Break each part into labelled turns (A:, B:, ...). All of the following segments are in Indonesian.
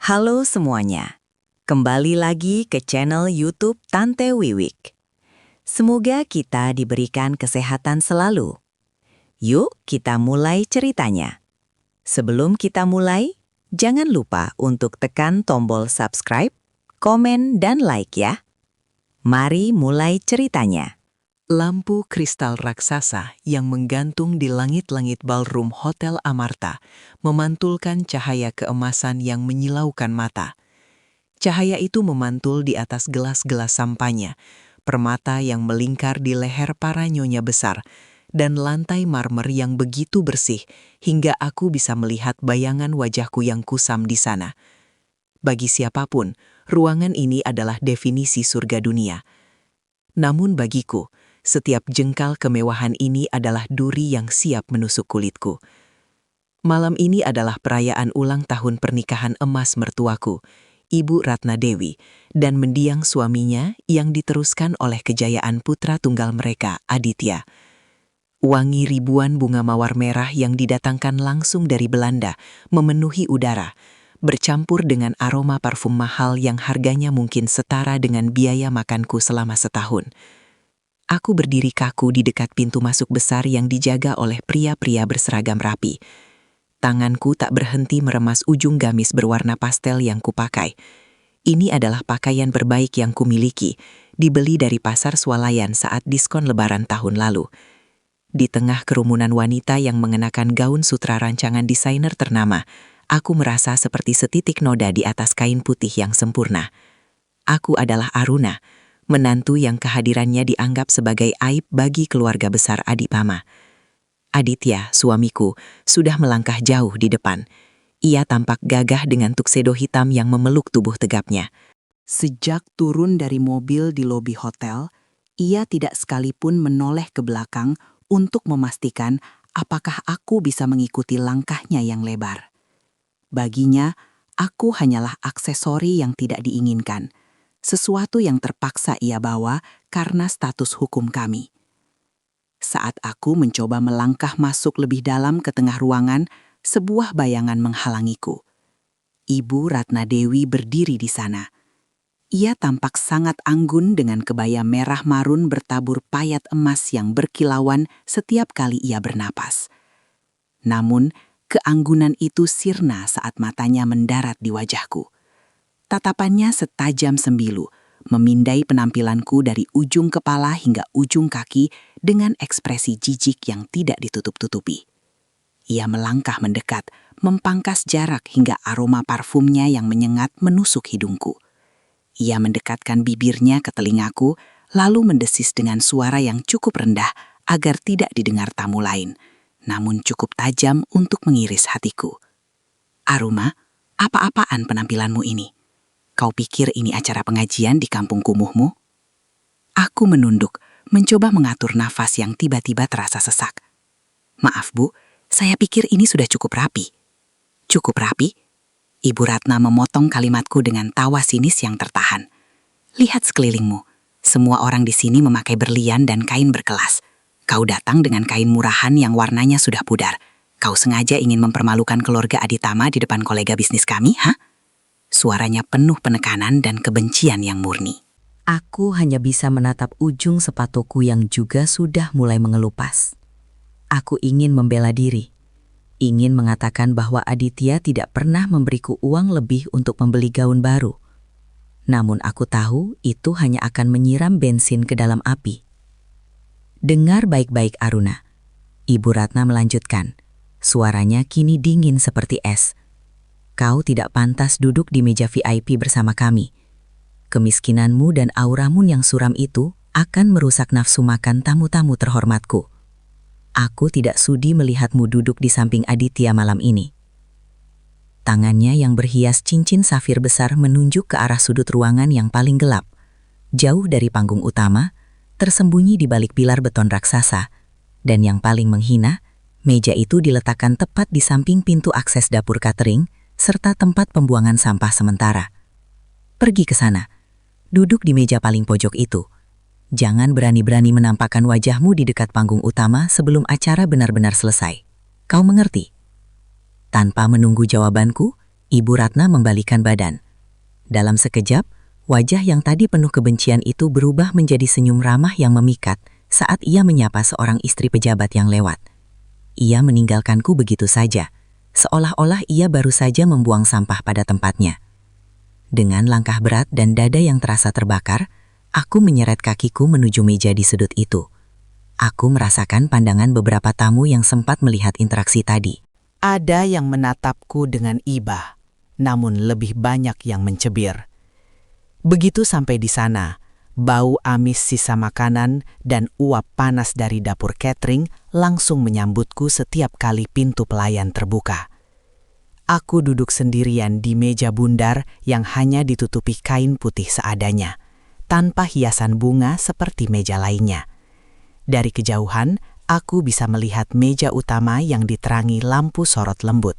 A: Halo semuanya, kembali lagi ke channel YouTube Tante Wiwik. Semoga kita diberikan kesehatan selalu. Yuk kita mulai ceritanya. Sebelum kita mulai, jangan lupa untuk tekan tombol subscribe, komen, dan like ya. Mari mulai ceritanya.
B: Lampu kristal raksasa yang menggantung di langit-langit ballroom Hotel Amarta memantulkan cahaya keemasan yang menyilaukan mata. Cahaya itu memantul di atas gelas-gelas sampahnya, permata yang melingkar di leher para nyonya besar, dan lantai marmer yang begitu bersih hingga aku bisa melihat bayangan wajahku yang kusam di sana. Bagi siapapun, ruangan ini adalah definisi surga dunia. Namun bagiku, setiap jengkal kemewahan ini adalah duri yang siap menusuk kulitku. Malam ini adalah perayaan ulang tahun pernikahan emas mertuaku, Ibu Ratna Dewi, dan mendiang suaminya yang diteruskan oleh kejayaan putra tunggal mereka, Aditya. Wangi ribuan bunga mawar merah yang didatangkan langsung dari Belanda memenuhi udara, bercampur dengan aroma parfum mahal yang harganya mungkin setara dengan biaya makanku selama setahun. Aku berdiri kaku di dekat pintu masuk besar yang dijaga oleh pria-pria berseragam rapi. Tanganku tak berhenti meremas ujung gamis berwarna pastel yang kupakai. Ini adalah pakaian terbaik yang kumiliki, dibeli dari pasar swalayan saat diskon lebaran tahun lalu. Di tengah kerumunan wanita yang mengenakan gaun sutra rancangan desainer ternama, aku merasa seperti setitik noda di atas kain putih yang sempurna. Aku adalah Aruna, menantu yang kehadirannya dianggap sebagai aib bagi keluarga besar Adipama. Aditya, suamiku, sudah melangkah jauh di depan. Ia tampak gagah dengan tuxedo hitam yang memeluk tubuh tegapnya.
C: Sejak turun dari mobil di lobi hotel, ia tidak sekalipun menoleh ke belakang untuk memastikan apakah aku bisa mengikuti langkahnya yang lebar. Baginya, aku hanyalah aksesori yang tidak diinginkan. Sesuatu yang terpaksa ia bawa karena status hukum kami. Saat aku mencoba melangkah masuk lebih dalam ke tengah ruangan, sebuah bayangan menghalangiku. Ibu Ratna Dewi berdiri di sana. Ia tampak sangat anggun dengan kebaya merah marun bertabur payat emas yang berkilauan setiap kali ia bernapas. Namun, keanggunan itu sirna saat matanya mendarat di wajahku. Tatapannya setajam sembilu, memindai penampilanku dari ujung kepala hingga ujung kaki dengan ekspresi jijik yang tidak ditutup-tutupi. Ia melangkah mendekat, mempangkas jarak hingga aroma parfumnya yang menyengat menusuk hidungku. Ia mendekatkan bibirnya ke telingaku, lalu mendesis dengan suara yang cukup rendah agar tidak didengar tamu lain, namun cukup tajam untuk mengiris hatiku. "Aruma, apa-apaan penampilanmu ini? Kau pikir ini acara pengajian di kampung kumuhmu?" Aku menunduk, mencoba mengatur nafas yang tiba-tiba terasa sesak. "Maaf Bu, saya pikir ini sudah cukup rapi." "Cukup rapi?" Ibu Ratna memotong kalimatku dengan tawa sinis yang tertahan. "Lihat sekelilingmu, semua orang di sini memakai berlian dan kain berkelas. Kau datang dengan kain murahan yang warnanya sudah pudar. Kau sengaja ingin mempermalukan keluarga Aditama di depan kolega bisnis kami, ha?" Suaranya penuh penekanan dan kebencian yang murni.
D: Aku hanya bisa menatap ujung sepatuku yang juga sudah mulai mengelupas. Aku ingin membela diri. Ingin mengatakan bahwa Aditya tidak pernah memberiku uang lebih untuk membeli gaun baru. Namun aku tahu itu hanya akan menyiram bensin ke dalam api. "Dengar baik-baik Aruna," Ibu Ratna melanjutkan. Suaranya kini dingin seperti es. "Kau tidak pantas duduk di meja VIP bersama kami. Kemiskinanmu dan auramu yang suram itu akan merusak nafsu makan tamu-tamu terhormatku. Aku tidak sudi melihatmu duduk di samping Aditya malam ini." Tangannya yang berhias cincin safir besar menunjuk ke arah sudut ruangan yang paling gelap, jauh dari panggung utama, tersembunyi di balik pilar beton raksasa, dan yang paling menghina, meja itu diletakkan tepat di samping pintu akses dapur catering, serta tempat pembuangan sampah sementara. "Pergi ke sana. Duduk di meja paling pojok itu. Jangan berani-berani menampakkan wajahmu di dekat panggung utama sebelum acara benar-benar selesai. Kau mengerti?" Tanpa menunggu jawabanku, Ibu Ratna membalikan badan. Dalam sekejap, wajah yang tadi penuh kebencian itu berubah menjadi senyum ramah yang memikat saat ia menyapa seorang istri pejabat yang lewat. Ia meninggalkanku begitu saja, seolah-olah ia baru saja membuang sampah pada tempatnya. Dengan langkah berat dan dada yang terasa terbakar, aku menyeret kakiku menuju meja di sudut itu. Aku merasakan pandangan beberapa tamu yang sempat melihat interaksi tadi.
C: Ada yang menatapku dengan iba, namun lebih banyak yang mencibir. Begitu sampai di sana, bau amis sisa makanan dan uap panas dari dapur catering langsung menyambutku setiap kali pintu pelayan terbuka. Aku duduk sendirian di meja bundar yang hanya ditutupi kain putih seadanya, tanpa hiasan bunga seperti meja lainnya. Dari kejauhan, aku bisa melihat meja utama yang diterangi lampu sorot lembut.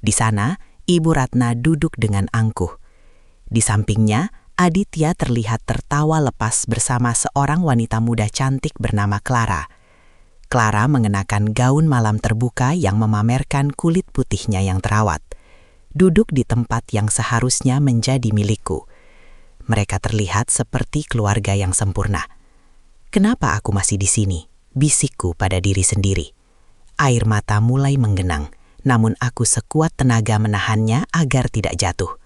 C: Di sana, Ibu Ratna duduk dengan angkuh. Di sampingnya, Aditya terlihat tertawa lepas bersama seorang wanita muda cantik bernama Clara. Clara mengenakan gaun malam terbuka yang memamerkan kulit putihnya yang terawat. Duduk di tempat yang seharusnya menjadi milikku. Mereka terlihat seperti keluarga yang sempurna. Kenapa aku masih di sini? Bisikku pada diri sendiri. Air mata mulai menggenang, namun aku sekuat tenaga menahannya agar tidak jatuh.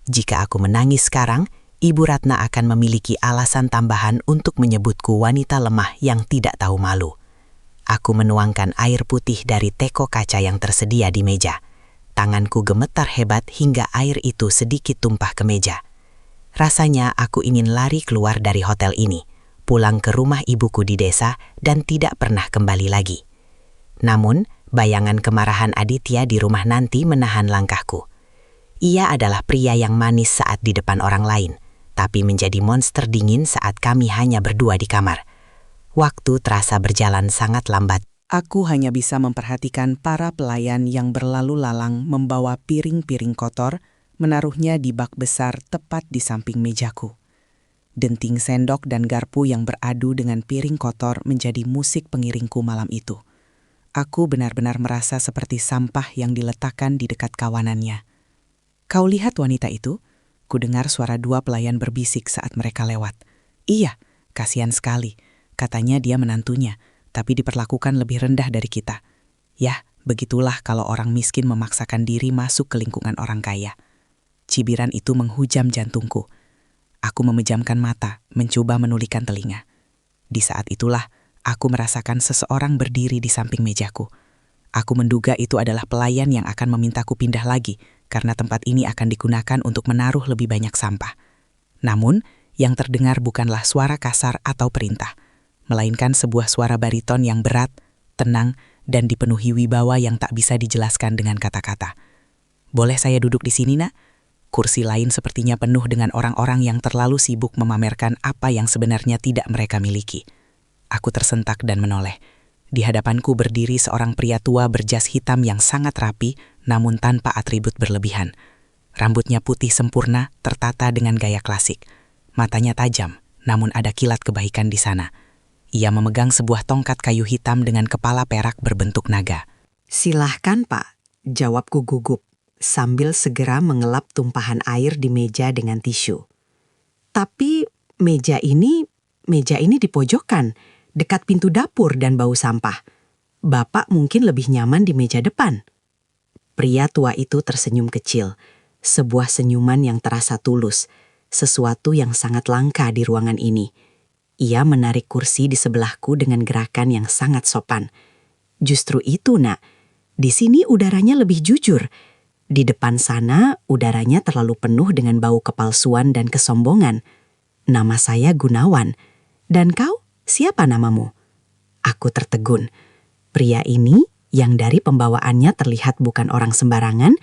C: Jika aku menangis sekarang, Ibu Ratna akan memiliki alasan tambahan untuk menyebutku wanita lemah yang tidak tahu malu. Aku menuangkan air putih dari teko kaca yang tersedia di meja. Tanganku gemetar hebat hingga air itu sedikit tumpah ke meja. Rasanya aku ingin lari keluar dari hotel ini, pulang ke rumah ibuku di desa dan tidak pernah kembali lagi. Namun, bayangan kemarahan Aditya di rumah nanti menahan langkahku. Ia adalah pria yang manis saat di depan orang lain, tapi menjadi monster dingin saat kami hanya berdua di kamar. Waktu terasa berjalan sangat lambat.
B: Aku hanya bisa memperhatikan para pelayan yang berlalu lalang membawa piring-piring kotor, menaruhnya di bak besar tepat di samping mejaku. Denting sendok dan garpu yang beradu dengan piring kotor menjadi musik pengiringku malam itu. Aku benar-benar merasa seperti sampah yang diletakkan di dekat kawanannya. Kau lihat wanita itu? Kudengar suara dua pelayan berbisik saat mereka lewat. Iya, kasihan sekali. Katanya dia menantunya, tapi diperlakukan lebih rendah dari kita. Yah, begitulah kalau orang miskin memaksakan diri masuk ke lingkungan orang kaya. Cibiran itu menghujam jantungku. Aku memejamkan mata, mencoba menulikan telinga. Di saat itulah, aku merasakan seseorang berdiri di samping mejaku. Aku menduga itu adalah pelayan yang akan memintaku pindah lagi, karena tempat ini akan digunakan untuk menaruh lebih banyak sampah. Namun, yang terdengar bukanlah suara kasar atau perintah, melainkan sebuah suara bariton yang berat, tenang, dan dipenuhi wibawa yang tak bisa dijelaskan dengan kata-kata. Boleh saya duduk di sini, Nak? Kursi lain sepertinya penuh dengan orang-orang yang terlalu sibuk memamerkan apa yang sebenarnya tidak mereka miliki. Aku tersentak dan menoleh. Di hadapanku berdiri seorang pria tua berjas hitam yang sangat rapi, namun tanpa atribut berlebihan. Rambutnya putih sempurna, tertata dengan gaya klasik. Matanya tajam, namun ada kilat kebaikan di sana. Ia memegang sebuah tongkat kayu hitam dengan kepala perak berbentuk naga.
E: Silahkan, Pak, jawabku gugup, sambil segera mengelap tumpahan air di meja dengan tisu. Tapi meja ini di pojokan, dekat pintu dapur dan bau sampah. Bapak mungkin lebih nyaman di meja depan. Pria tua itu tersenyum kecil, sebuah senyuman yang terasa tulus, sesuatu yang sangat langka di ruangan ini. Ia menarik kursi di sebelahku dengan gerakan yang sangat sopan. Justru itu, Nak, di sini udaranya lebih jujur. Di depan sana, udaranya terlalu penuh dengan bau kepalsuan dan kesombongan. Nama saya Gunawan. Dan kau, siapa namamu? Aku tertegun. Pria ini, yang dari pembawaannya terlihat bukan orang sembarangan,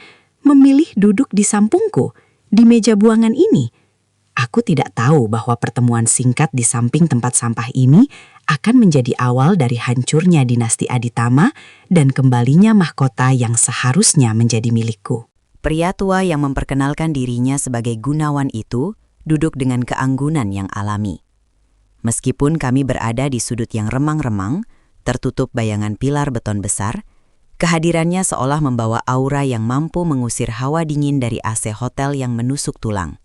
E: memilih duduk di sampingku, di meja buangan ini. Aku tidak tahu bahwa pertemuan singkat di samping tempat sampah ini akan menjadi awal dari hancurnya dinasti Aditama dan kembalinya mahkota yang seharusnya menjadi milikku.
A: Pria tua yang memperkenalkan dirinya sebagai Gunawan itu duduk dengan keanggunan yang alami. Meskipun kami berada di sudut yang remang-remang, tertutup bayangan pilar beton besar, Kehadirannya seolah membawa aura yang mampu mengusir hawa dingin dari AC hotel yang menusuk tulang.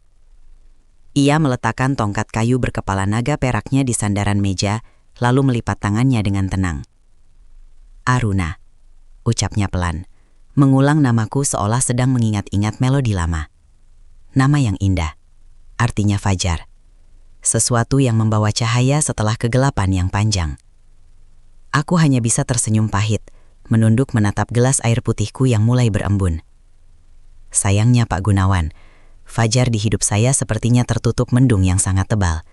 A: Ia meletakkan tongkat kayu berkepala naga peraknya di sandaran meja, lalu melipat tangannya dengan tenang. "Aruna," ucapnya pelan, mengulang namaku seolah sedang mengingat-ingat melodi lama. Nama yang indah, artinya fajar. Sesuatu yang membawa cahaya setelah kegelapan yang panjang. Aku hanya bisa tersenyum pahit, menunduk menatap gelas air putihku yang mulai berembun. Sayangnya Pak Gunawan, fajar di hidup saya sepertinya tertutup mendung yang sangat tebal.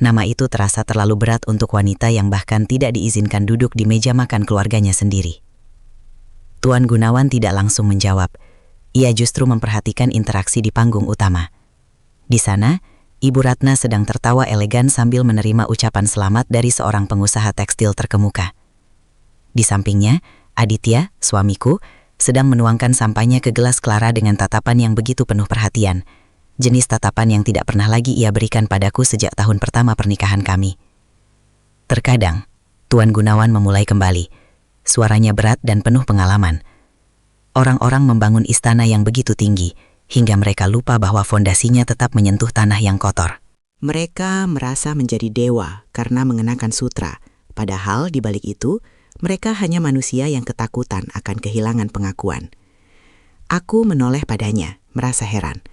A: Nama itu terasa terlalu berat untuk wanita yang bahkan tidak diizinkan duduk di meja makan keluarganya sendiri. Tuan Gunawan tidak langsung menjawab. Ia justru memperhatikan interaksi di panggung utama. Di sana, Ibu Ratna sedang tertawa elegan sambil menerima ucapan selamat dari seorang pengusaha tekstil terkemuka. Di sampingnya, Aditya, suamiku, sedang menuangkan sampahnya ke gelas Clara dengan tatapan yang begitu penuh perhatian. Jenis tatapan yang tidak pernah lagi ia berikan padaku sejak tahun pertama pernikahan kami. Terkadang, Tuan Gunawan memulai kembali. Suaranya berat dan penuh pengalaman. Orang-orang membangun istana yang begitu tinggi, hingga mereka lupa bahwa fondasinya tetap menyentuh tanah yang kotor.
C: Mereka merasa menjadi dewa karena mengenakan sutra, padahal di balik itu, mereka hanya manusia yang ketakutan akan kehilangan pengakuan. Aku menoleh padanya, merasa heran.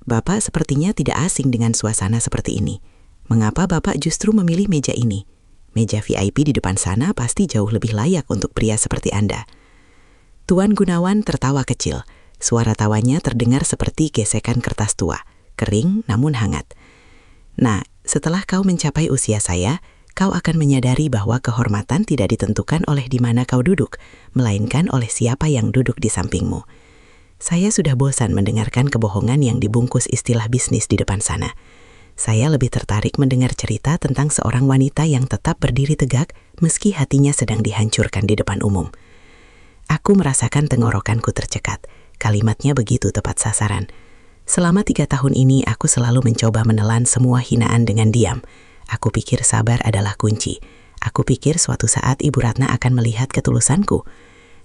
C: Bapak sepertinya tidak asing dengan suasana seperti ini. Mengapa Bapak justru memilih meja ini? Meja VIP di depan sana pasti jauh lebih layak untuk pria seperti Anda. Tuan Gunawan tertawa kecil. Suara tawanya terdengar seperti gesekan kertas tua, kering namun hangat. "Nah, setelah kau mencapai usia saya, kau akan menyadari bahwa kehormatan tidak ditentukan oleh di mana kau duduk, melainkan oleh siapa yang duduk di sampingmu. Saya sudah bosan mendengarkan kebohongan yang dibungkus istilah bisnis di depan sana. Saya lebih tertarik mendengar cerita tentang seorang wanita yang tetap berdiri tegak meski hatinya sedang dihancurkan di depan umum." Aku merasakan tenggorokanku tercekat. Kalimatnya begitu tepat sasaran. Selama 3 tahun ini aku selalu mencoba menelan semua hinaan dengan diam. Aku pikir sabar adalah kunci. Aku pikir suatu saat Ibu Ratna akan melihat ketulusanku.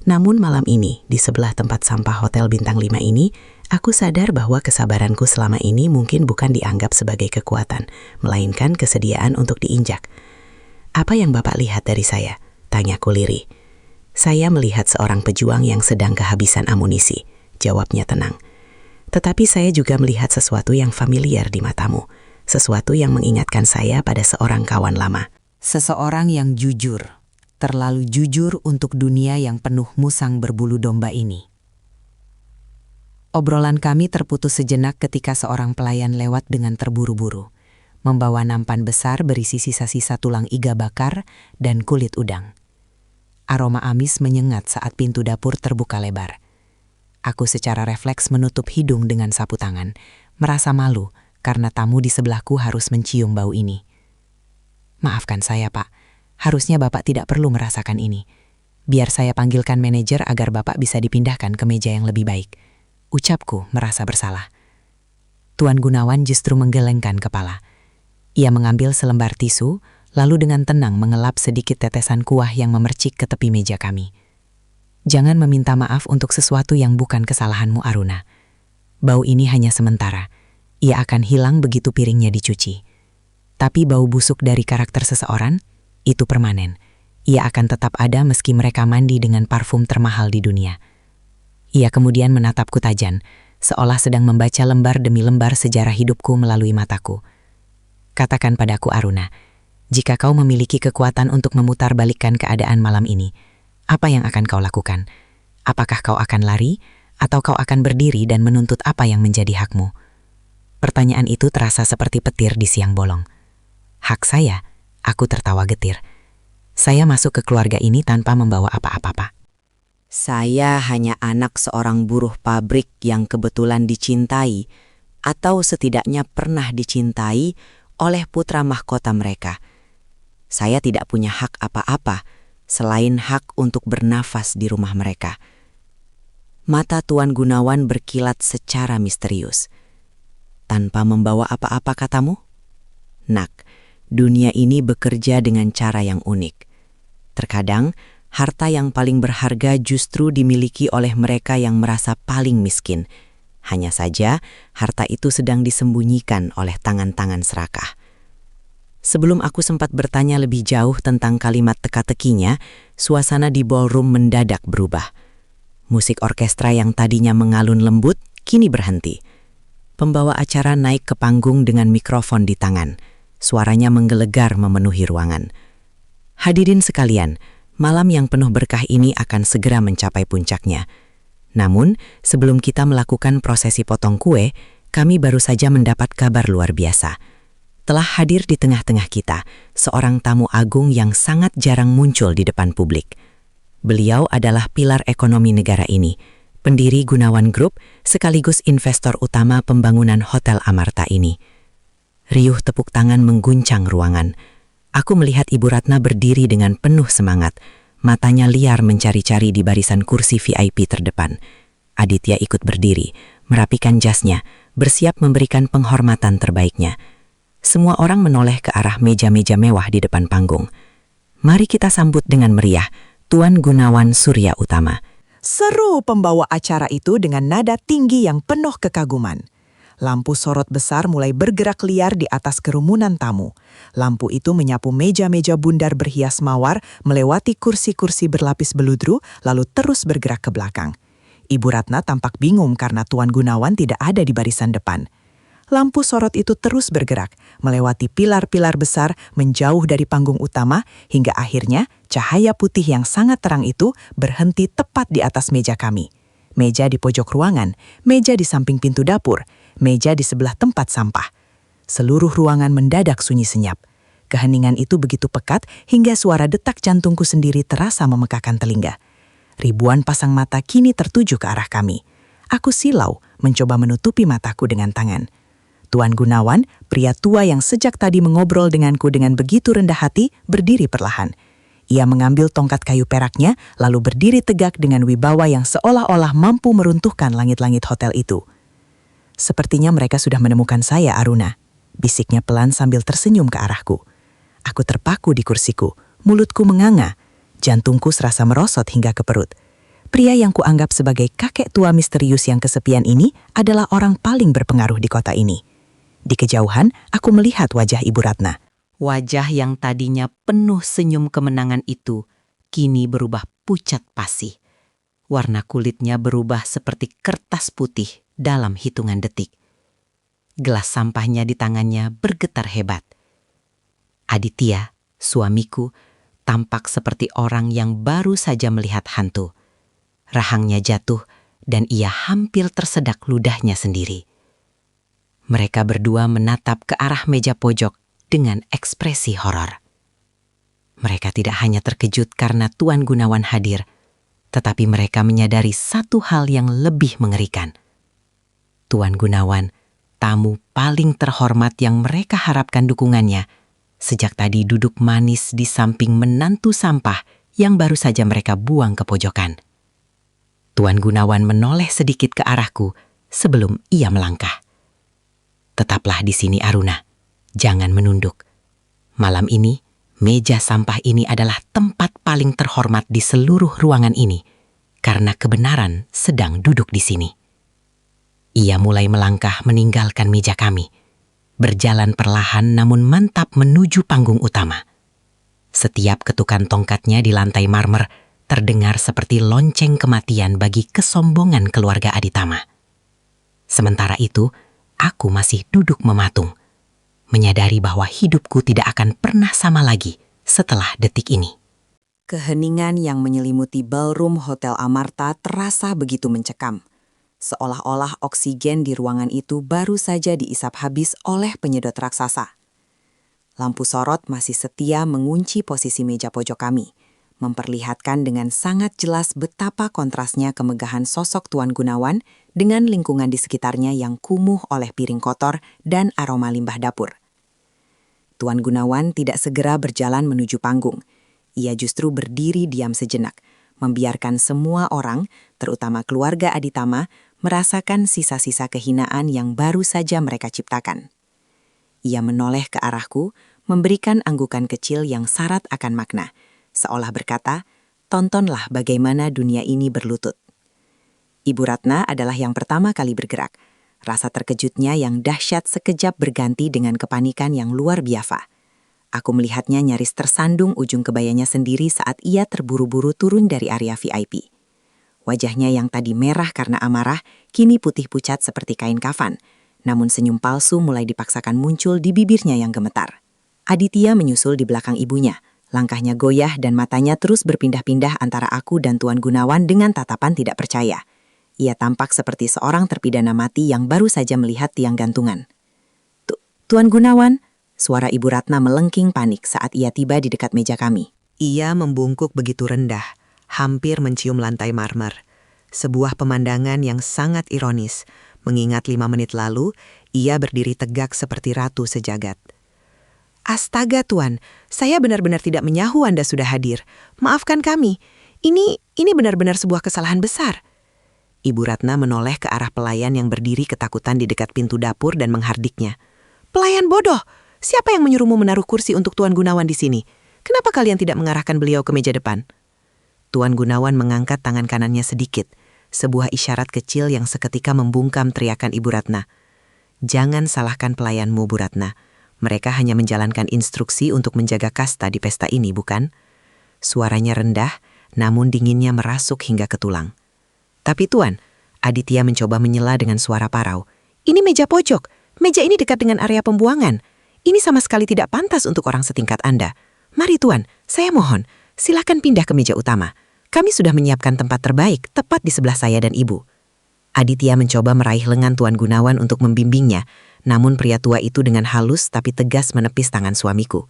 C: Namun malam ini, di sebelah tempat sampah Hotel Bintang 5 ini, aku sadar bahwa kesabaranku selama ini mungkin bukan dianggap sebagai kekuatan, melainkan kesediaan untuk diinjak. "Apa yang Bapak lihat dari saya?" tanyaku lirih. "Saya melihat seorang pejuang yang sedang kehabisan amunisi," jawabnya tenang. "Tetapi saya juga melihat sesuatu yang familiar di matamu, sesuatu yang mengingatkan saya pada seorang kawan lama."
B: Seseorang yang jujur, terlalu jujur untuk dunia yang penuh musang berbulu domba ini. Obrolan kami terputus sejenak ketika seorang pelayan lewat dengan terburu-buru, membawa nampan besar berisi sisa-sisa tulang iga bakar dan kulit udang. Aroma amis menyengat saat pintu dapur terbuka lebar. Aku secara refleks menutup hidung dengan sapu tangan, merasa malu karena tamu di sebelahku harus mencium bau ini. "Maafkan saya, Pak. Harusnya Bapak tidak perlu merasakan ini. Biar saya panggilkan manajer agar Bapak bisa dipindahkan ke meja yang lebih baik," ucapku merasa bersalah. Tuan Gunawan justru menggelengkan kepala. Ia mengambil selembar tisu, lalu dengan tenang mengelap sedikit tetesan kuah yang memercik ke tepi meja kami. "Jangan meminta maaf untuk sesuatu yang bukan kesalahanmu, Aruna. Bau ini hanya sementara. Ia akan hilang begitu piringnya dicuci. Tapi bau busuk dari karakter seseorang, itu permanen. Ia akan tetap ada meski mereka mandi dengan parfum termahal di dunia." Ia kemudian menatapku tajam, seolah sedang membaca lembar demi lembar sejarah hidupku melalui mataku. "Katakan padaku, Aruna, jika kau memiliki kekuatan untuk memutarbalikkan keadaan malam ini, apa yang akan kau lakukan? Apakah kau akan lari, atau kau akan berdiri dan menuntut apa yang menjadi hakmu?" Pertanyaan itu terasa seperti petir di siang bolong. "Hak saya?" Aku tertawa getir. "Saya masuk ke keluarga ini tanpa membawa apa-apa, Pak.
A: Saya hanya anak seorang buruh pabrik yang kebetulan dicintai, atau setidaknya pernah dicintai oleh putra mahkota mereka. Saya tidak punya hak apa-apa selain hak untuk bernafas di rumah mereka." Mata Tuan Gunawan berkilat secara misterius. "Tanpa membawa apa-apa katamu?" "Nak, dunia ini bekerja dengan cara yang unik. Terkadang Harta yang paling berharga justru dimiliki oleh mereka yang merasa paling miskin. Hanya saja, harta itu sedang disembunyikan oleh tangan-tangan serakah. Sebelum aku sempat bertanya lebih jauh tentang kalimat teka-tekinya, suasana di ballroom mendadak berubah. Musik orkestra yang tadinya mengalun lembut, kini berhenti. Pembawa acara naik ke panggung dengan mikrofon di tangan. Suaranya menggelegar memenuhi ruangan. Hadirin sekalian, malam yang penuh berkah ini akan segera mencapai puncaknya. Namun, sebelum kita melakukan prosesi potong kue, kami baru saja mendapat kabar luar biasa. Telah hadir di tengah-tengah kita, seorang tamu agung yang sangat jarang muncul di depan publik. Beliau adalah pilar ekonomi negara ini, pendiri Gunawan Group sekaligus investor utama pembangunan Hotel Amarta ini. Riuh tepuk tangan mengguncang ruangan. Aku melihat Ibu Ratna berdiri dengan penuh semangat, matanya liar mencari-cari di barisan kursi VIP terdepan. Aditya ikut berdiri, merapikan jasnya, bersiap memberikan penghormatan terbaiknya. Semua orang menoleh ke arah meja-meja mewah di depan panggung. Mari kita sambut dengan meriah Tuan Gunawan Surya Utama.
C: Seru pembawa acara itu dengan nada tinggi yang penuh kekaguman. Lampu sorot besar mulai bergerak liar di atas kerumunan tamu. Lampu itu menyapu meja-meja bundar berhias mawar, melewati kursi-kursi berlapis beludru, lalu terus bergerak ke belakang. Ibu Ratna tampak bingung karena Tuan Gunawan tidak ada di barisan depan. Lampu sorot itu terus bergerak, melewati pilar-pilar besar, menjauh dari panggung utama, hingga akhirnya cahaya putih yang sangat terang itu berhenti tepat di atas meja kami. Meja di pojok ruangan, meja di samping pintu dapur, meja di sebelah tempat sampah. Seluruh ruangan mendadak sunyi senyap. Keheningan itu begitu pekat hingga suara detak jantungku sendiri terasa memekakan telinga. Ribuan pasang mata kini tertuju ke arah kami. Aku silau, mencoba menutupi mataku dengan tangan. Tuan Gunawan, pria tua yang sejak tadi mengobrol denganku dengan begitu rendah hati, berdiri perlahan. Ia mengambil tongkat kayu peraknya, lalu berdiri tegak dengan wibawa yang seolah-olah mampu meruntuhkan langit-langit hotel itu. Sepertinya mereka sudah menemukan saya, Aruna, bisiknya pelan sambil tersenyum ke arahku. Aku terpaku di kursiku, mulutku menganga, jantungku serasa merosot hingga ke perut. Pria yang kuanggap sebagai kakek tua misterius yang kesepian ini adalah orang paling berpengaruh di kota ini. Di kejauhan, aku melihat wajah Ibu Ratna.
D: Wajah yang tadinya penuh senyum kemenangan itu kini berubah pucat pasi. Warna kulitnya berubah seperti kertas putih dalam hitungan detik. Gelas sampahnya di tangannya bergetar hebat. Aditya, suamiku, tampak seperti orang yang baru saja melihat hantu. Rahangnya jatuh dan ia hampir tersedak ludahnya sendiri. Mereka berdua menatap ke arah meja pojok dengan ekspresi horor. Mereka tidak hanya terkejut karena Tuan Gunawan hadir, tetapi mereka menyadari satu hal yang lebih mengerikan. Tuan Gunawan, tamu paling terhormat yang mereka harapkan dukungannya, sejak tadi duduk manis di samping menantu sampah yang baru saja mereka buang ke pojokan. Tuan Gunawan menoleh sedikit ke arahku sebelum ia melangkah. Tetaplah di sini, Aruna. Jangan menunduk. Malam ini, meja sampah ini adalah tempat paling terhormat di seluruh ruangan ini, karena kebenaran sedang duduk di sini. Ia mulai melangkah meninggalkan meja kami, berjalan perlahan namun mantap menuju panggung utama. Setiap ketukan tongkatnya di lantai marmer terdengar seperti lonceng kematian bagi kesombongan keluarga Aditama. Sementara itu, aku masih duduk mematung, menyadari bahwa hidupku tidak akan pernah sama lagi setelah detik ini.
C: Keheningan yang menyelimuti ballroom Hotel Amarta terasa begitu mencekam. Seolah-olah oksigen di ruangan itu baru saja diisap habis oleh penyedot raksasa. Lampu sorot masih setia mengunci posisi meja pojok kami, memperlihatkan dengan sangat jelas betapa kontrasnya kemegahan sosok Tuan Gunawan dengan lingkungan di sekitarnya yang kumuh oleh piring kotor dan aroma limbah dapur. Tuan Gunawan tidak segera berjalan menuju panggung. Ia justru berdiri diam sejenak, membiarkan semua orang, terutama keluarga Aditama, merasakan sisa-sisa kehinaan yang baru saja mereka ciptakan. Ia menoleh ke arahku, memberikan anggukan kecil yang syarat akan makna, seolah berkata, tontonlah bagaimana dunia ini berlutut. Ibu Ratna adalah yang pertama kali bergerak. Rasa terkejutnya yang dahsyat sekejap berganti dengan kepanikan yang luar biasa. Aku melihatnya nyaris tersandung ujung kebayanya sendiri saat ia terburu-buru turun dari area VIP. Wajahnya yang tadi merah karena amarah, kini putih pucat seperti kain kafan. Namun senyum palsu mulai dipaksakan muncul di bibirnya yang gemetar. Aditya menyusul di belakang ibunya. Langkahnya goyah dan matanya terus berpindah-pindah antara aku dan Tuan Gunawan dengan tatapan tidak percaya. Ia tampak seperti seorang terpidana mati yang baru saja melihat tiang gantungan. Tuan Gunawan, suara Ibu Ratna melengking panik saat ia tiba di dekat meja kami.
B: Ia membungkuk begitu rendah, hampir mencium lantai marmer. Sebuah pemandangan yang sangat ironis, mengingat 5 menit lalu, ia berdiri tegak seperti ratu sejagat. Astaga Tuan, saya benar-benar tidak menyahu Anda sudah hadir. Maafkan kami, ini benar-benar sebuah kesalahan besar. Ibu Ratna menoleh ke arah pelayan yang berdiri ketakutan di dekat pintu dapur dan menghardiknya. Pelayan bodoh, siapa yang menyuruhmu menaruh kursi untuk Tuan Gunawan di sini? Kenapa kalian tidak mengarahkan beliau ke meja depan? Tuan Gunawan mengangkat tangan kanannya sedikit, sebuah isyarat kecil yang seketika membungkam teriakan Ibu Ratna. Jangan salahkan pelayanmu, Bu Ratna. Mereka hanya menjalankan instruksi untuk menjaga kasta di pesta ini, bukan? Suaranya rendah, namun dinginnya merasuk hingga ke tulang. Tapi Tuan, Aditya mencoba menyela dengan suara parau. Ini meja pojok, meja ini dekat dengan area pembuangan. Ini sama sekali tidak pantas untuk orang setingkat Anda. Mari Tuan, saya mohon, silakan pindah ke meja utama. Kami sudah menyiapkan tempat terbaik, tepat di sebelah saya dan Ibu. Aditya mencoba meraih lengan Tuan Gunawan untuk membimbingnya, namun pria tua itu dengan halus tapi tegas menepis tangan suamiku.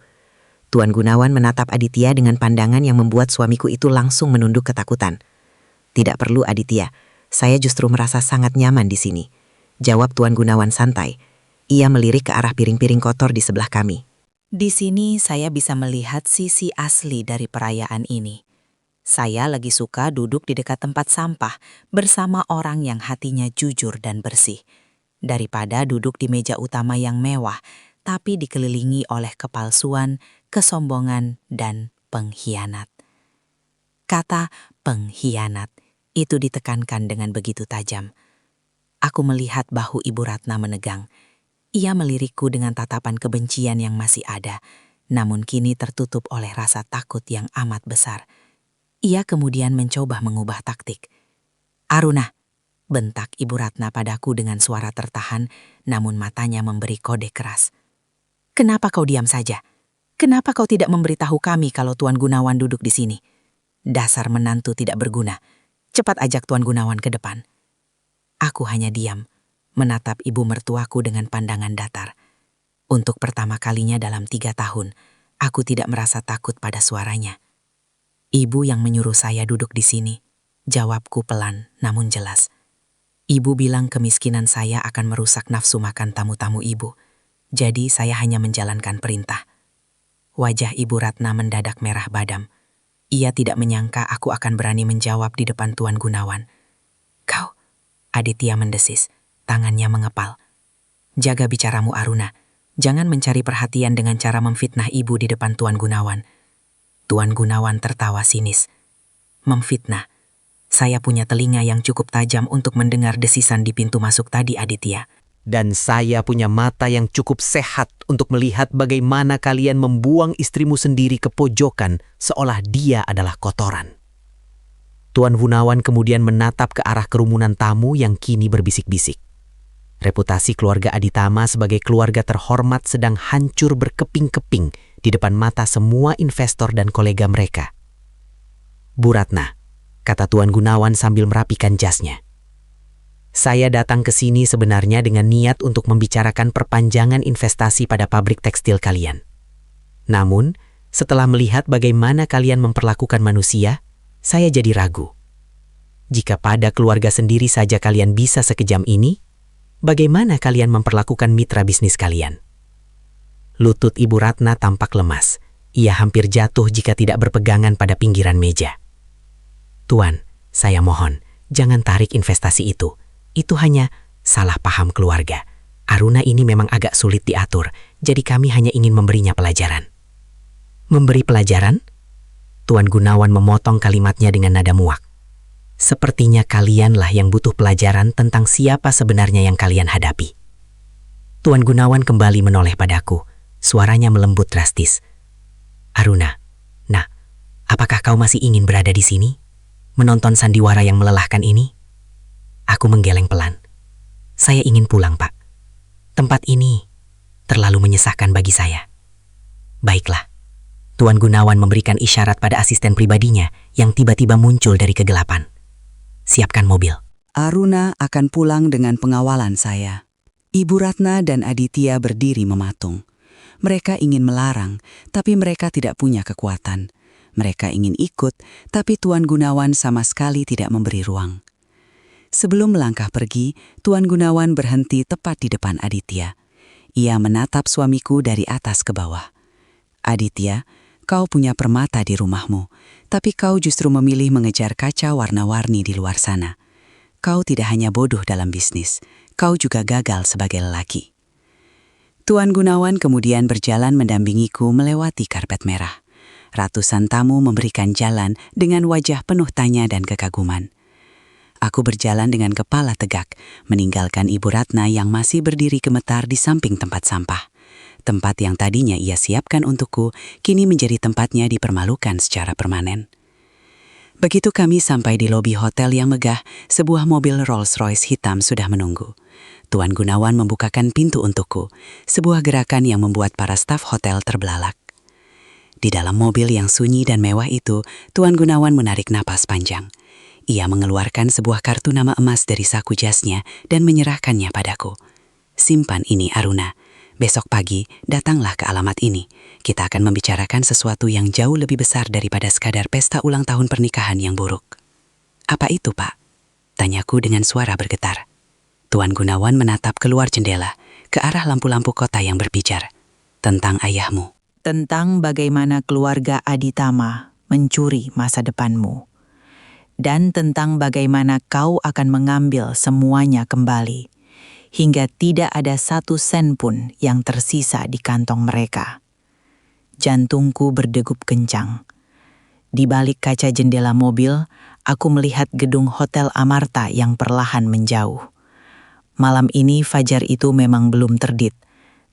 B: Tuan Gunawan menatap Aditya dengan pandangan yang membuat suamiku itu langsung menunduk ketakutan. Tidak perlu Aditya, saya justru merasa sangat nyaman di sini. Jawab Tuan Gunawan santai. Ia melirik ke arah piring-piring kotor di sebelah kami.
D: Di sini saya bisa melihat sisi asli dari perayaan ini. Saya lagi suka duduk di dekat tempat sampah bersama orang yang hatinya jujur dan bersih. Daripada duduk di meja utama yang mewah, tapi dikelilingi oleh kepalsuan, kesombongan, dan pengkhianat. Kata pengkhianat itu ditekankan dengan begitu tajam. Aku melihat bahu Ibu Ratna menegang. Ia melirikku dengan tatapan kebencian yang masih ada, namun kini tertutup oleh rasa takut yang amat besar. Ia kemudian mencoba mengubah taktik. Aruna, bentak Ibu Ratna padaku dengan suara tertahan, namun matanya memberi kode keras. Kenapa kau diam saja? Kenapa kau tidak memberitahu kami kalau Tuan Gunawan duduk di sini? Dasar menantu tidak berguna. Cepat ajak Tuan Gunawan ke depan. Aku hanya diam, menatap ibu mertuaku dengan pandangan datar. Untuk pertama kalinya dalam 3 tahun, aku tidak merasa takut pada suaranya. Ibu yang menyuruh saya duduk di sini, jawabku pelan namun jelas. Ibu bilang kemiskinan saya akan merusak nafsu makan tamu-tamu ibu, jadi saya hanya menjalankan perintah. Wajah Ibu Ratna mendadak merah badam. Ia tidak menyangka aku akan berani menjawab di depan Tuan Gunawan. Kau, Aditya mendesis, tangannya mengepal. Jaga bicaramu Aruna, jangan mencari perhatian dengan cara memfitnah ibu di depan Tuan Gunawan. Tuan Gunawan tertawa sinis. Memfitnah. Saya punya telinga yang cukup tajam untuk mendengar desisan di pintu masuk tadi, Aditya.
F: Dan saya punya mata yang cukup sehat untuk melihat bagaimana kalian membuang istrimu sendiri ke pojokan seolah dia adalah kotoran. Tuan Gunawan kemudian menatap ke arah kerumunan tamu yang kini berbisik-bisik. Reputasi keluarga Aditama sebagai keluarga terhormat sedang hancur berkeping-keping di depan mata semua investor dan kolega mereka. Bu Ratna, kata Tuan Gunawan sambil merapikan jasnya. Saya datang ke sini sebenarnya dengan niat untuk membicarakan perpanjangan investasi pada pabrik tekstil kalian. Namun, setelah melihat bagaimana kalian memperlakukan manusia, saya jadi ragu. Jika pada keluarga sendiri saja kalian bisa sekejam ini, bagaimana kalian memperlakukan mitra bisnis kalian? Lutut Ibu Ratna tampak lemas. Ia hampir jatuh jika tidak berpegangan pada pinggiran meja. Tuan, saya mohon, jangan tarik investasi itu. Itu hanya salah paham keluarga. Aruna ini memang agak sulit diatur, jadi kami hanya ingin memberinya pelajaran. Memberi pelajaran? Tuan Gunawan memotong kalimatnya dengan nada muak. Sepertinya kalianlah yang butuh pelajaran tentang siapa sebenarnya yang kalian hadapi. Tuan Gunawan kembali menoleh padaku. Suaranya melembut drastis. Aruna, nah, apakah kau masih ingin berada di sini? Menonton sandiwara yang melelahkan ini? Aku menggeleng pelan. Saya ingin pulang, Pak. Tempat ini terlalu menyesakkan bagi saya. Baiklah. Tuan Gunawan memberikan isyarat pada asisten pribadinya yang tiba-tiba muncul dari kegelapan. Siapkan mobil.
C: Aruna akan pulang dengan pengawalan saya. Ibu Ratna dan Aditya berdiri mematung. Mereka ingin melarang, tapi mereka tidak punya kekuatan. Mereka ingin ikut, tapi Tuan Gunawan sama sekali tidak memberi ruang. Sebelum melangkah pergi, Tuan Gunawan berhenti tepat di depan Aditya. Ia menatap suamiku dari atas ke bawah. Aditya, kau punya permata di rumahmu, tapi kau justru memilih mengejar kaca warna-warni di luar sana. Kau tidak hanya bodoh dalam bisnis, kau juga gagal sebagai lelaki. Tuan Gunawan kemudian berjalan mendampingiku melewati karpet merah. Ratusan tamu memberikan jalan dengan wajah penuh tanya dan kekaguman. Aku berjalan dengan kepala tegak, meninggalkan Ibu Ratna yang masih berdiri gemetar di samping tempat sampah. Tempat yang tadinya ia siapkan untukku, kini menjadi tempatnya dipermalukan secara permanen. Begitu kami sampai di lobi hotel yang megah, sebuah mobil Rolls-Royce hitam sudah menunggu. Tuan Gunawan membukakan pintu untukku, sebuah gerakan yang membuat para staf hotel terbelalak. Di dalam mobil yang sunyi dan mewah itu, Tuan Gunawan menarik napas panjang. Ia mengeluarkan sebuah kartu nama emas dari saku jasnya dan menyerahkannya padaku. Simpan ini, Aruna. Besok pagi, datanglah ke alamat ini. Kita akan membicarakan sesuatu yang jauh lebih besar daripada sekadar pesta ulang tahun pernikahan yang buruk. Apa itu, Pak? Tanyaku dengan suara bergetar. Tuan Gunawan menatap keluar jendela, ke arah lampu-lampu kota yang berbicar. Tentang ayahmu. Tentang bagaimana keluarga Aditama mencuri masa depanmu. Dan tentang bagaimana kau akan mengambil semuanya kembali, hingga tidak ada 1 sen pun yang tersisa di kantong mereka. Jantungku berdegup kencang. Di balik kaca jendela mobil, aku melihat gedung Hotel Amarta yang perlahan menjauh. Malam ini fajar itu memang belum terbit,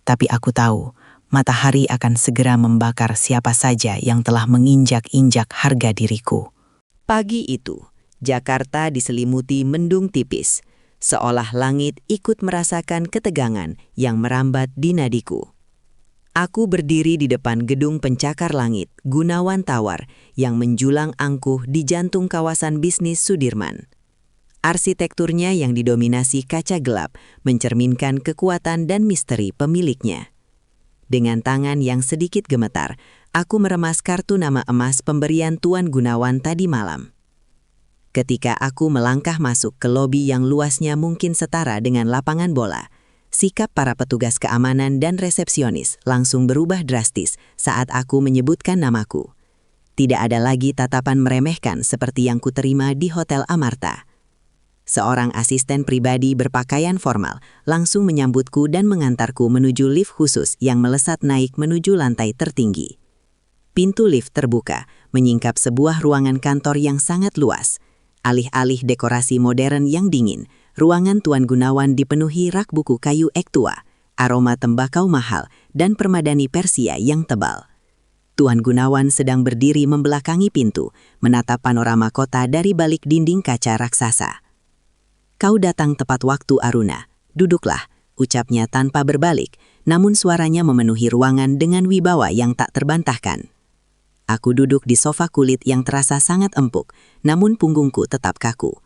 C: tapi aku tahu matahari akan segera membakar siapa saja yang telah menginjak-injak harga diriku.
A: Pagi itu, Jakarta diselimuti mendung tipis, seolah langit ikut merasakan ketegangan yang merambat di nadiku. Aku berdiri di depan gedung pencakar langit Gunawan Tower yang menjulang angkuh di jantung kawasan bisnis Sudirman. Arsitekturnya yang didominasi kaca gelap mencerminkan kekuatan dan misteri pemiliknya. Dengan tangan yang sedikit gemetar, aku meremas kartu nama emas pemberian Tuan Gunawan tadi malam. Ketika aku melangkah masuk ke lobi yang luasnya mungkin setara dengan lapangan bola, sikap para petugas keamanan dan resepsionis langsung berubah drastis saat aku menyebutkan namaku. Tidak ada lagi tatapan meremehkan seperti yang kuterima di Hotel Amarta. Seorang asisten pribadi berpakaian formal langsung menyambutku dan mengantarku menuju lift khusus yang melesat naik menuju lantai tertinggi. Pintu lift terbuka, menyingkap sebuah ruangan kantor yang sangat luas. Alih-alih dekorasi modern yang dingin, ruangan Tuan Gunawan dipenuhi rak buku kayu ek tua, aroma tembakau mahal, dan permadani Persia yang tebal. Tuan Gunawan sedang berdiri membelakangi pintu, menatap panorama kota dari balik dinding kaca raksasa. Kau datang tepat waktu, Aruna. Duduklah, ucapnya tanpa berbalik, namun suaranya memenuhi ruangan dengan wibawa yang tak terbantahkan. Aku duduk di sofa kulit yang terasa sangat empuk, namun punggungku tetap kaku.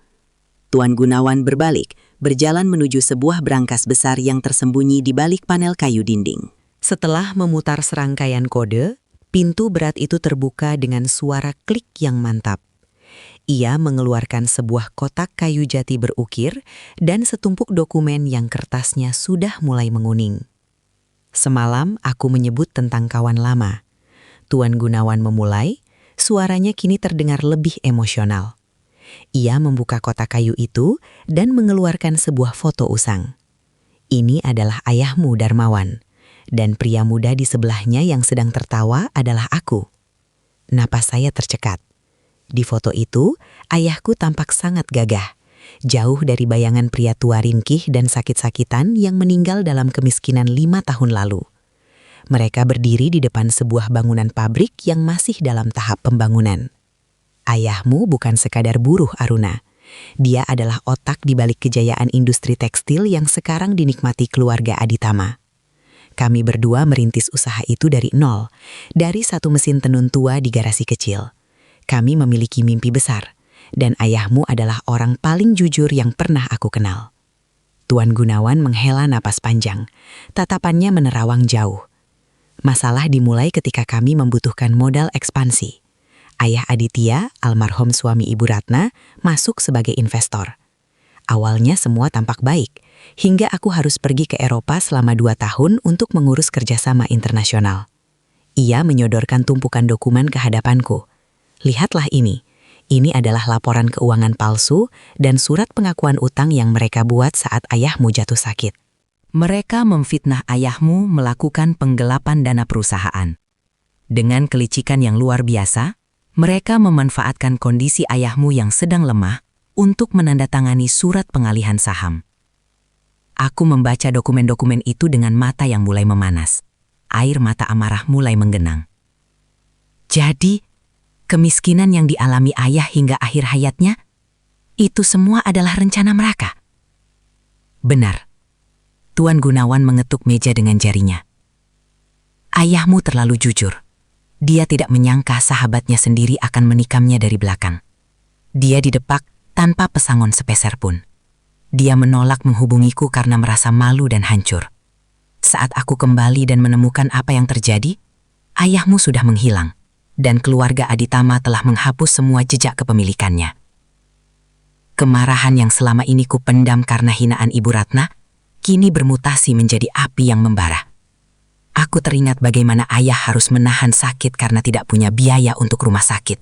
A: Tuan Gunawan berbalik, berjalan menuju sebuah brankas besar yang tersembunyi di balik panel kayu dinding.
D: Setelah memutar serangkaian kode, pintu berat itu terbuka dengan suara klik yang mantap. Ia mengeluarkan sebuah kotak kayu jati berukir dan setumpuk dokumen yang kertasnya sudah mulai menguning. Semalam aku menyebut tentang kawan lama. Tuan Gunawan memulai, suaranya kini terdengar lebih emosional. Ia membuka kotak kayu itu dan mengeluarkan sebuah foto usang. Ini adalah ayahmu, Darmawan, dan pria muda di sebelahnya yang sedang tertawa adalah aku.
A: Napas saya tercekat. Di foto itu, ayahku tampak sangat gagah, jauh dari bayangan pria tua ringkih dan sakit-sakitan yang meninggal dalam kemiskinan 5 tahun lalu. Mereka berdiri di depan sebuah bangunan pabrik yang masih dalam tahap pembangunan. Ayahmu bukan sekadar buruh, Aruna. Dia adalah otak di balik kejayaan industri tekstil yang sekarang dinikmati keluarga Aditama. Kami berdua merintis usaha itu dari nol, dari satu mesin tenun tua di garasi kecil. Kami memiliki mimpi besar, dan ayahmu adalah orang paling jujur yang pernah aku kenal. Tuan Gunawan menghela napas panjang, tatapannya menerawang jauh. Masalah dimulai ketika kami membutuhkan modal ekspansi. Ayah Aditya, almarhum suami Ibu Ratna, masuk sebagai investor. Awalnya semua tampak baik, hingga aku harus pergi ke Eropa selama 2 tahun untuk mengurus kerjasama internasional. Ia menyodorkan tumpukan dokumen ke hadapanku. Lihatlah ini. Ini adalah laporan keuangan palsu dan surat pengakuan utang yang mereka buat saat ayahmu jatuh sakit.
D: Mereka memfitnah ayahmu melakukan penggelapan dana perusahaan. Dengan kelicikan yang luar biasa, mereka memanfaatkan kondisi ayahmu yang sedang lemah untuk menandatangani surat pengalihan saham. Aku membaca dokumen-dokumen itu dengan mata yang mulai memanas. Air mata amarah mulai menggenang. Jadi, kemiskinan yang dialami ayah hingga akhir hayatnya, itu semua adalah rencana mereka. Benar. Tuan Gunawan mengetuk meja dengan jarinya. Ayahmu terlalu jujur. Dia tidak menyangka sahabatnya sendiri akan menikamnya dari belakang. Dia didepak tanpa pesangon sepeser pun. Dia menolak menghubungiku karena merasa malu dan hancur. Saat aku kembali dan menemukan apa yang terjadi, ayahmu sudah menghilang. Dan keluarga Aditama telah menghapus semua jejak kepemilikannya. Kemarahan yang selama ini kupendam karena hinaan Ibu Ratna, kini bermutasi menjadi api yang membara. Aku teringat bagaimana ayah harus menahan sakit karena tidak punya biaya untuk rumah sakit.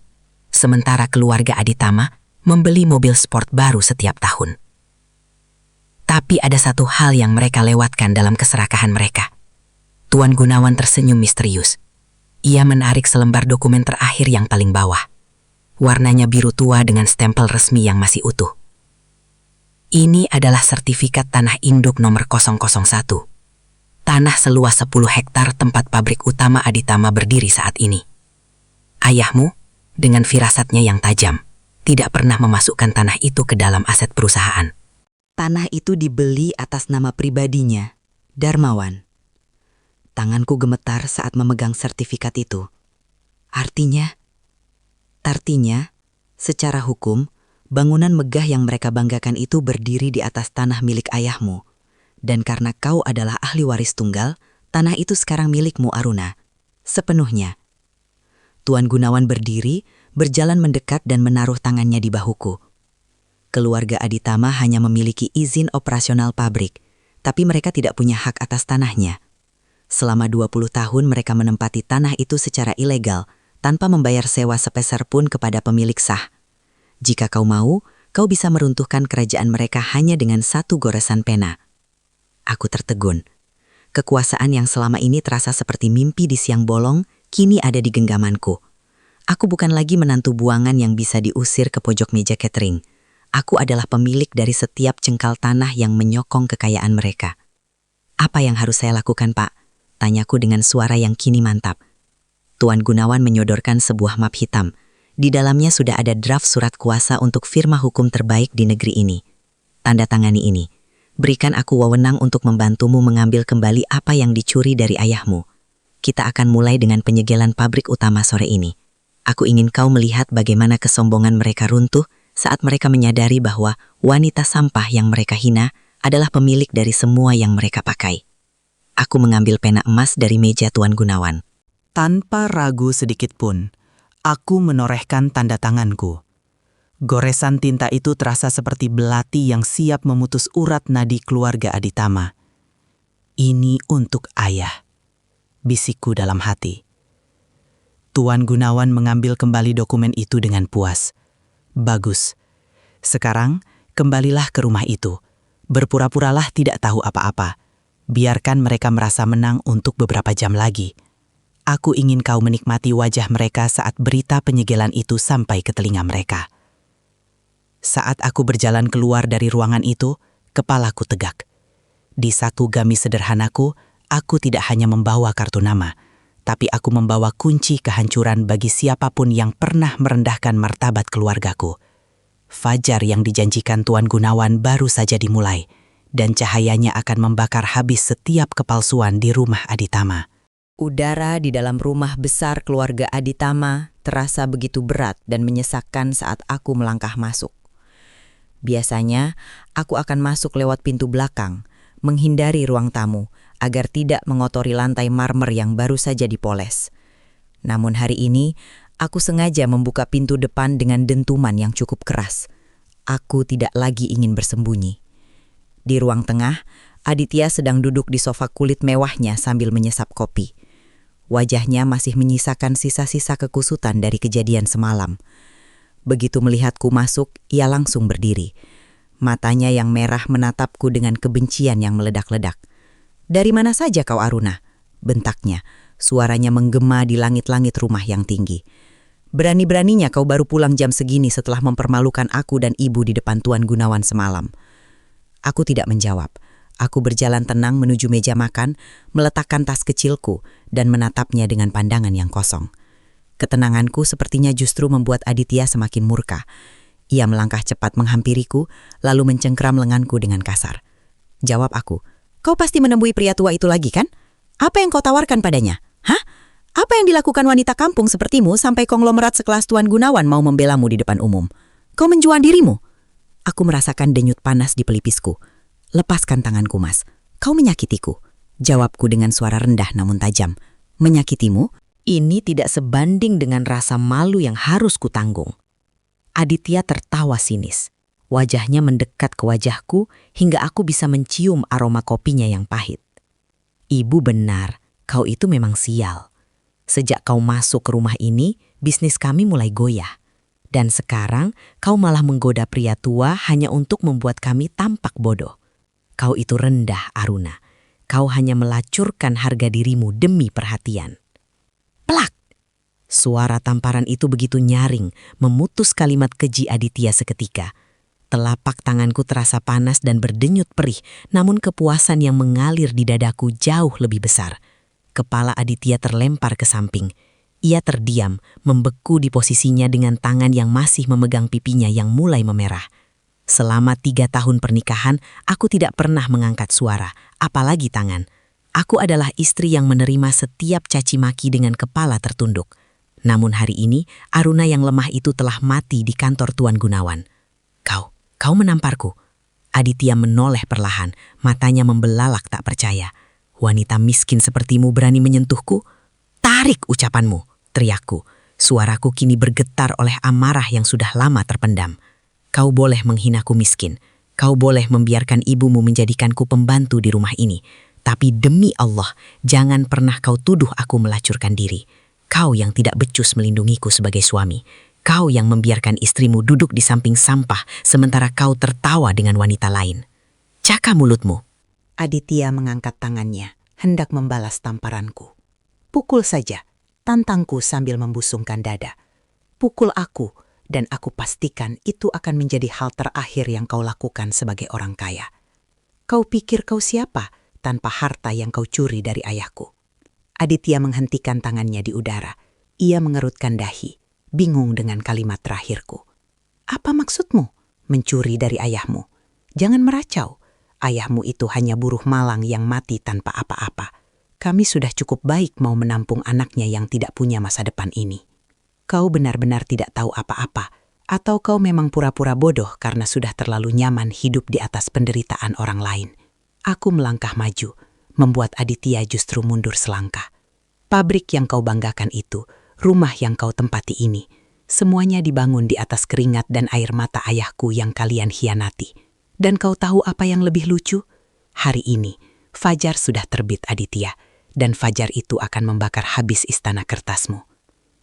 D: Sementara keluarga Aditama membeli mobil sport baru setiap tahun. Tapi ada satu hal yang mereka lewatkan dalam keserakahan mereka. Tuan Gunawan tersenyum misterius. Ia menarik selembar dokumen terakhir yang paling bawah. Warnanya biru tua dengan stempel resmi yang masih utuh. Ini adalah sertifikat tanah induk nomor 001. Tanah seluas 10 hektar tempat pabrik utama Aditama berdiri saat ini. Ayahmu, dengan firasatnya yang tajam, tidak pernah memasukkan tanah itu ke dalam aset perusahaan.
A: Tanah itu dibeli atas nama pribadinya, Darmawan. Tanganku gemetar saat memegang sertifikat itu. Artinya, secara hukum, bangunan megah yang mereka banggakan itu berdiri di atas tanah milik ayahmu. Dan karena kau adalah ahli waris tunggal, tanah itu sekarang milikmu, Aruna. Sepenuhnya. Tuan Gunawan berdiri, berjalan mendekat dan menaruh tangannya di bahuku. Keluarga Aditama hanya memiliki izin operasional pabrik, tapi mereka tidak punya hak atas tanahnya. Selama 20 tahun mereka menempati tanah itu secara ilegal, tanpa membayar sewa sepeser pun kepada pemilik sah. Jika kau mau, kau bisa meruntuhkan kerajaan mereka hanya dengan satu goresan pena. Aku tertegun. Kekuasaan yang selama ini terasa seperti mimpi di siang bolong, kini ada di genggamanku. Aku bukan lagi menantu buangan yang bisa diusir ke pojok meja catering. Aku adalah pemilik dari setiap cengkal tanah yang menyokong kekayaan mereka. Apa yang harus saya lakukan, Pak? Tanyaku dengan suara yang kini mantap. Tuan Gunawan menyodorkan sebuah map hitam. Di dalamnya sudah ada draft surat kuasa untuk firma hukum terbaik di negeri ini. Tanda tangani ini. Berikan aku wewenang untuk membantumu mengambil kembali apa yang dicuri dari ayahmu. Kita akan mulai dengan penyegelan pabrik utama sore ini. Aku ingin kau melihat bagaimana kesombongan mereka runtuh saat mereka menyadari bahwa wanita sampah yang mereka hina adalah pemilik dari semua yang mereka pakai. Aku mengambil pena emas dari meja Tuan Gunawan.
B: Tanpa ragu sedikit pun, aku menorehkan tanda tanganku. Goresan tinta itu terasa seperti belati yang siap memutus urat nadi keluarga Aditama. Ini untuk ayah, bisikku dalam hati. Tuan Gunawan mengambil kembali dokumen itu dengan puas. Bagus. Sekarang, kembalilah ke rumah itu. Berpura-puralah tidak tahu apa-apa. Biarkan mereka merasa menang untuk beberapa jam lagi.
C: Aku ingin kau menikmati wajah mereka saat berita penyegelan itu sampai ke telinga mereka. Saat aku berjalan keluar dari ruangan itu, kepalaku tegak. Di saku gamis sederhanaku, aku tidak hanya membawa kartu nama, tapi aku membawa kunci kehancuran bagi siapapun yang pernah merendahkan martabat keluargaku. Fajar yang dijanjikan Tuan Gunawan baru saja dimulai, dan cahayanya akan membakar habis setiap kepalsuan di rumah Aditama.
A: Udara di dalam rumah besar keluarga Aditama terasa begitu berat dan menyesakkan saat aku melangkah masuk. Biasanya, aku akan masuk lewat pintu belakang, menghindari ruang tamu, agar tidak mengotori lantai marmer yang baru saja dipoles. Namun hari ini, aku sengaja membuka pintu depan dengan dentuman yang cukup keras. Aku tidak lagi ingin bersembunyi. Di ruang tengah, Aditya sedang duduk di sofa kulit mewahnya sambil menyesap kopi. Wajahnya masih menyisakan sisa-sisa kekusutan dari kejadian semalam. Begitu melihatku masuk, ia langsung berdiri. Matanya yang merah menatapku dengan kebencian yang meledak-ledak. "Dari mana saja kau, Aruna?" bentaknya. Suaranya menggema di langit-langit rumah yang tinggi. "Berani-beraninya kau baru pulang jam segini setelah mempermalukan aku dan ibu di depan Tuan Gunawan semalam." Aku tidak menjawab. Aku berjalan tenang menuju meja makan, meletakkan tas kecilku, dan menatapnya dengan pandangan yang kosong. Ketenanganku sepertinya justru membuat Aditya semakin murka. Ia melangkah cepat menghampiriku, lalu mencengkram lenganku dengan kasar. Jawab aku, "Kau pasti menemui pria tua itu lagi kan? Apa yang kau tawarkan padanya? Hah? Apa yang dilakukan wanita kampung sepertimu sampai konglomerat sekelas Tuan Gunawan mau membelamu di depan umum? Kau menjual dirimu?" Aku merasakan denyut panas di pelipisku. "Lepaskan tanganku, Mas. Kau menyakitiku." Jawabku dengan suara rendah namun tajam. "Menyakitimu? Ini tidak sebanding dengan rasa malu yang harus kutanggung." Aditya tertawa sinis. Wajahnya mendekat ke wajahku hingga aku bisa mencium aroma kopinya yang pahit. "Ibu benar, kau itu memang sial. Sejak kau masuk ke rumah ini, bisnis kami mulai goyah. Dan sekarang kau malah menggoda pria tua hanya untuk membuat kami tampak bodoh. Kau itu rendah, Aruna. Kau hanya melacurkan harga dirimu demi perhatian." Plak! Suara tamparan itu begitu nyaring, memutus kalimat keji Aditya seketika. Telapak tanganku terasa panas dan berdenyut perih, namun kepuasan yang mengalir di dadaku jauh lebih besar. Kepala Aditya terlempar ke samping. Ia terdiam, membeku di posisinya dengan tangan yang masih memegang pipinya yang mulai memerah. Selama 3 tahun pernikahan, aku tidak pernah mengangkat suara, apalagi tangan. Aku adalah istri yang menerima setiap caci maki dengan kepala tertunduk. Namun hari ini, Aruna yang lemah itu telah mati di kantor Tuan Gunawan. Kau menamparku." Aditya menoleh perlahan, matanya membelalak tak percaya. "Wanita miskin sepertimu berani menyentuhku? Tarik ucapanmu," teriakku. Suaraku kini bergetar oleh amarah yang sudah lama terpendam. "Kau boleh menghinaku miskin. Kau boleh membiarkan ibumu menjadikanku pembantu di rumah ini. Tapi demi Allah, jangan pernah kau tuduh aku melacurkan diri. Kau yang tidak becus melindungiku sebagai suami. Kau yang membiarkan istrimu duduk di samping sampah sementara kau tertawa dengan wanita lain. Caka mulutmu." Aditya mengangkat tangannya, hendak membalas tamparanku. "Pukul saja," tantangku sambil membusungkan dada. "Pukul aku, dan aku pastikan itu akan menjadi hal terakhir yang kau lakukan sebagai orang kaya. Kau pikir kau siapa tanpa harta yang kau curi dari ayahku?" Aditya menghentikan tangannya di udara. Ia mengerutkan dahi, bingung dengan kalimat terakhirku. "Apa maksudmu? Mencuri dari ayahmu? Jangan meracau. Ayahmu itu hanya buruh malang yang mati tanpa apa-apa. Kami sudah cukup baik mau menampung anaknya yang tidak punya masa depan ini. Kau benar-benar tidak tahu apa-apa, atau kau memang pura-pura bodoh karena sudah terlalu nyaman hidup di atas penderitaan orang lain." Aku melangkah maju, membuat Aditya justru mundur selangkah. "Pabrik yang kau banggakan itu, rumah yang kau tempati ini, semuanya dibangun di atas keringat dan air mata ayahku yang kalian hianati. Dan kau tahu apa yang lebih lucu? Hari ini, fajar sudah terbit, Aditya, dan fajar itu akan membakar habis istana kertasmu."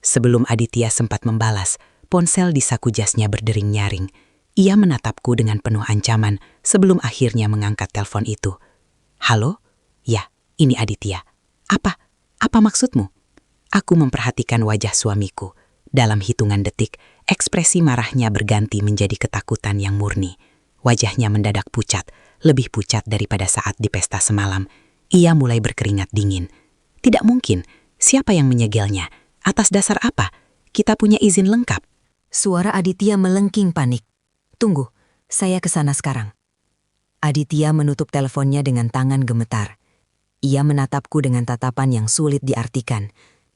A: Sebelum Aditya sempat membalas, ponsel di saku jasnya berdering nyaring. Ia menatapku dengan penuh ancaman sebelum akhirnya mengangkat telepon itu. "Halo? Ya, ini Aditya. Apa maksudmu?"
C: Aku memperhatikan wajah suamiku. Dalam hitungan detik, ekspresi marahnya berganti menjadi ketakutan yang murni. Wajahnya mendadak pucat, lebih pucat daripada saat di pesta semalam. Ia mulai berkeringat dingin. Tidak mungkin, siapa yang menyegelnya? Atas dasar apa? Kita punya izin lengkap.
D: Suara Aditya melengking panik. Tunggu, saya ke sana sekarang. Aditya menutup teleponnya dengan tangan gemetar. Ia menatapku dengan tatapan yang sulit diartikan,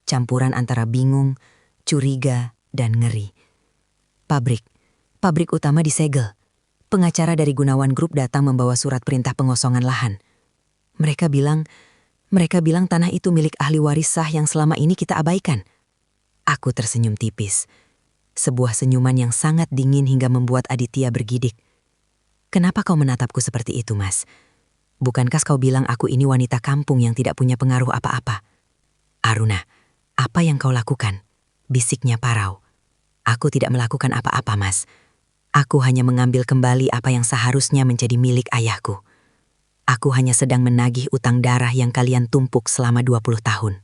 D: campuran antara bingung, curiga, dan ngeri. Pabrik utama disegel. Pengacara dari Gunawan Group datang membawa surat perintah pengosongan lahan. Mereka bilang tanah itu milik ahli waris sah yang selama ini kita abaikan. Aku tersenyum tipis. Sebuah senyuman yang sangat dingin hingga membuat Aditya bergidik. Kenapa kau menatapku seperti itu, Mas? Bukankah kau bilang aku ini wanita kampung yang tidak punya pengaruh apa-apa? Aruna, apa yang kau lakukan? Bisiknya Parau. Aku tidak melakukan apa-apa, Mas. Aku hanya mengambil kembali apa yang seharusnya menjadi milik ayahku. Aku hanya sedang menagih utang darah yang kalian tumpuk selama 20 tahun.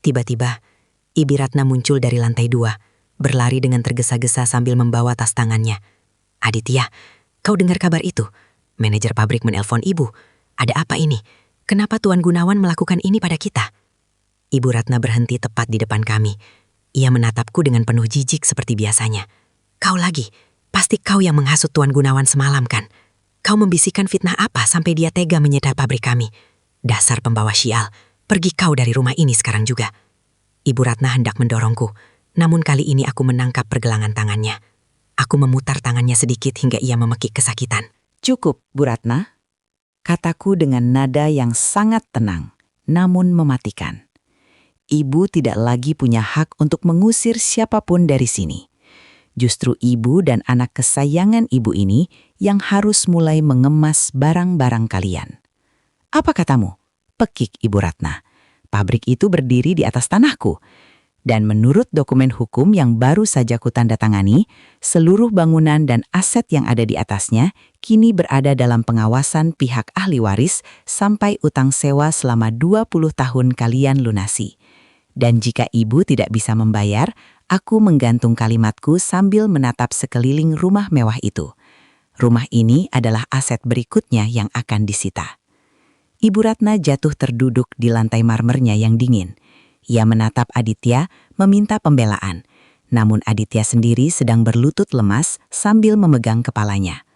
D: Tiba-tiba, Ibu Ratna muncul dari lantai 2, berlari dengan tergesa-gesa sambil membawa tas tangannya. Aditya, kau dengar kabar itu? Manajer pabrik menelpon ibu. Ada apa ini? Kenapa Tuan Gunawan melakukan ini pada kita? Ibu Ratna berhenti tepat di depan kami. Ia menatapku dengan penuh jijik seperti biasanya. Kau lagi? Pasti kau yang menghasut Tuan Gunawan semalam kan? Kau membisikkan fitnah apa sampai dia tega menyedot pabrik kami? Dasar pembawa sial, pergi kau dari rumah ini sekarang juga. Ibu Ratna hendak mendorongku, namun kali ini aku menangkap pergelangan tangannya. Aku memutar tangannya sedikit hingga ia memekik kesakitan.
A: Cukup, Bu Ratna. Kataku dengan nada yang sangat tenang, namun mematikan. Ibu tidak lagi punya hak untuk mengusir siapapun dari sini. Justru ibu dan anak kesayangan ibu ini yang harus mulai mengemas barang-barang kalian. Apa katamu? Pekik Ibu Ratna. Pabrik itu berdiri di atas tanahku. Dan menurut dokumen hukum yang baru saja kutandatangani, seluruh bangunan dan aset yang ada di atasnya kini berada dalam pengawasan pihak ahli waris sampai utang sewa selama 20 tahun kalian lunasi. Dan jika ibu tidak bisa membayar, aku menggantung kalimatku sambil menatap sekeliling rumah mewah itu. Rumah ini adalah aset berikutnya yang akan disita. Ibu Ratna jatuh terduduk di lantai marmernya yang dingin. Ia menatap Aditya, meminta pembelaan. Namun Aditya sendiri sedang berlutut lemas sambil memegang kepalanya.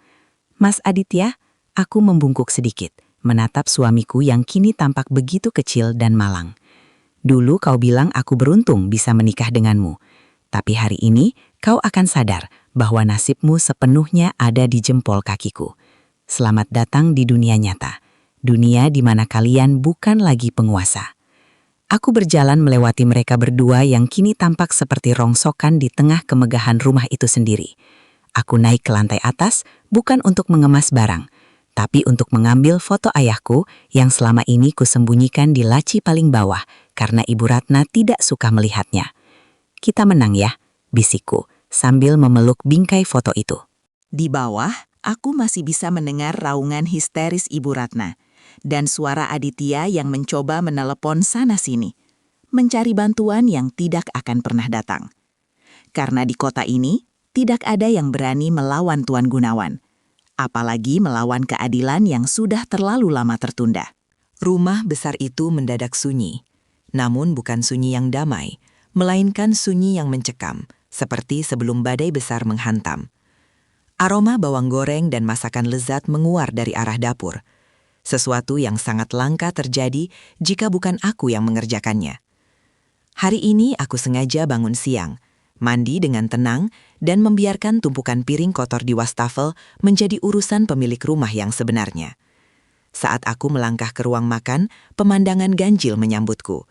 A: Mas Aditya, aku membungkuk sedikit, menatap suamiku yang kini tampak begitu kecil dan malang. Dulu kau bilang aku beruntung bisa menikah denganmu. Tapi hari ini kau akan sadar bahwa nasibmu sepenuhnya ada di jempol kakiku. Selamat datang di dunia nyata. Dunia di mana kalian bukan lagi penguasa. Aku berjalan melewati mereka berdua yang kini tampak seperti rongsokan di tengah kemegahan rumah itu sendiri. Aku naik ke lantai atas bukan untuk mengemas barang, tapi untuk mengambil foto ayahku yang selama ini kusembunyikan di laci paling bawah karena Ibu Ratna tidak suka melihatnya. Kita menang ya, bisikku, sambil memeluk bingkai foto itu.
C: Di bawah, aku masih bisa mendengar raungan histeris Ibu Ratna dan suara Aditya yang mencoba menelepon sana-sini, mencari bantuan yang tidak akan pernah datang. Karena di kota ini, tidak ada yang berani melawan Tuan Gunawan, apalagi melawan keadilan yang sudah terlalu lama tertunda.
B: Rumah besar itu mendadak sunyi, namun bukan sunyi yang damai, melainkan sunyi yang mencekam, seperti sebelum badai besar menghantam. Aroma bawang goreng dan masakan lezat menguar dari arah dapur, sesuatu yang sangat langka terjadi jika bukan aku yang mengerjakannya. Hari ini aku sengaja bangun siang, mandi dengan tenang, dan membiarkan tumpukan piring kotor di wastafel menjadi urusan pemilik rumah yang sebenarnya. Saat aku melangkah ke ruang makan, pemandangan ganjil menyambutku.